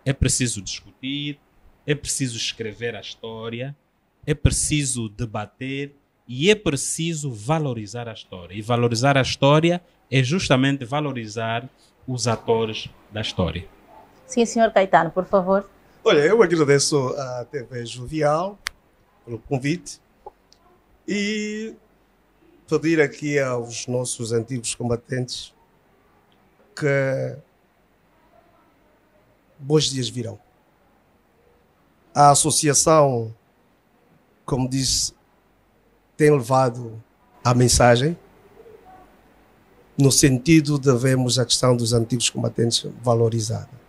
é preciso discutir, é preciso escrever a história, é preciso debater e é preciso valorizar a história. E valorizar a história é justamente valorizar os atores da história. Sim, senhor Caetano, por favor. Olha, eu agradeço à TV Jovial pelo convite e pedir aqui aos nossos antigos combatentes que bons dias virão. A associação, como disse, tem levado a mensagem no sentido de vermos a questão dos antigos combatentes valorizada.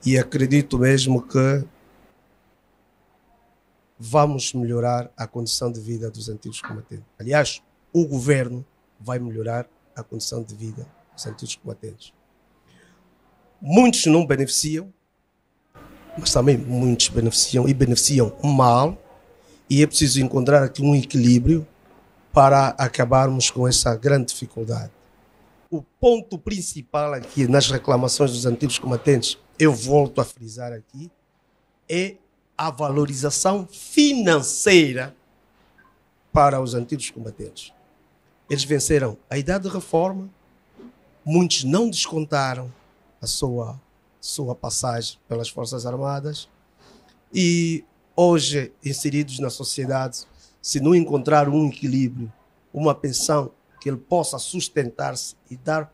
E acredito mesmo que vamos melhorar a condição de vida dos antigos combatentes. Aliás, o governo vai melhorar a condição de vida dos antigos combatentes. Muitos não beneficiam, mas também muitos beneficiam e beneficiam mal. E é preciso encontrar aqui um equilíbrio para acabarmos com essa grande dificuldade. O ponto principal aqui nas reclamações dos antigos combatentes, eu volto a frisar aqui, é a valorização financeira para os antigos combatentes. Eles venceram a idade de reforma, muitos não descontaram a sua passagem pelas Forças Armadas e hoje, inseridos na sociedade, se não encontrar um equilíbrio, uma pensão que ele possa sustentar-se e dar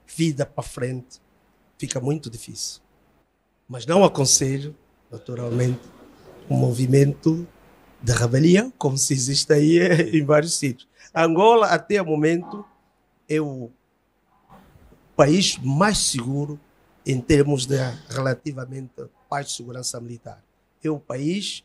vida para frente, fica muito difícil. Mas não aconselho, naturalmente, um movimento de rebelião, como se existe aí em vários sítios. Angola, até o momento, é o país mais seguro em termos de relativamente paz e segurança militar. É um país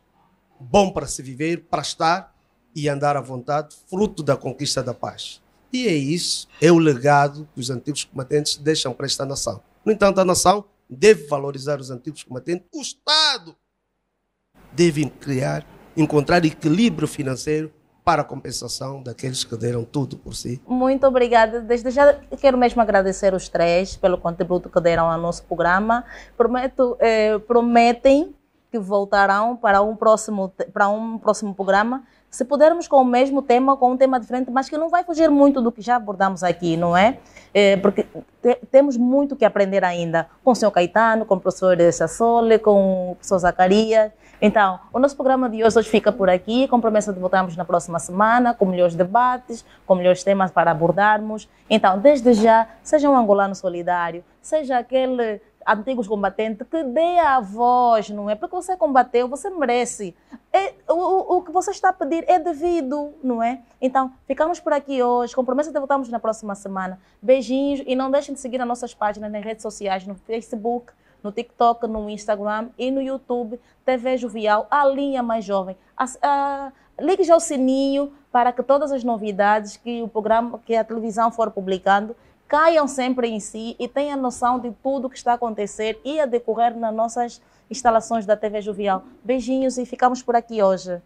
bom para se viver, para estar e andar à vontade, fruto da conquista da paz. E é isso, é o legado que os antigos combatentes deixam para esta nação. No entanto, a nação deve valorizar os antigos combatentes. O Estado deve encontrar equilíbrio financeiro para a compensação daqueles que deram tudo por si. Muito obrigada. Desde já quero mesmo agradecer os três pelo contributo que deram ao nosso programa. Prometem que voltarão para um próximo programa, se pudermos com o mesmo tema, com um tema diferente, mas que não vai fugir muito do que já abordamos aqui, não é? Porque temos muito que aprender ainda com o senhor Caetano, com o professor Sassoli, com o professor Zacarias. Então, o nosso programa de hoje fica por aqui, com promessa de voltarmos na próxima semana, com melhores debates, com melhores temas para abordarmos. Então, desde já, seja um angolano solidário, seja aquele antigos combatentes, que dê a voz, não é? Porque você combateu, você merece. O que você está a pedir é devido, não é? Então, ficamos por aqui hoje, com promessa de voltarmos na próxima semana. Beijinhos e não deixem de seguir as nossas páginas nas redes sociais, no Facebook, no TikTok, no Instagram e no YouTube, TV Jovial, a linha mais jovem. Ligue já o sininho para que todas as novidades que o programa, que a televisão for publicando, caiam sempre em si e tenham noção de tudo que está a acontecer e a decorrer nas nossas instalações da TV Jovial. Beijinhos e ficamos por aqui hoje.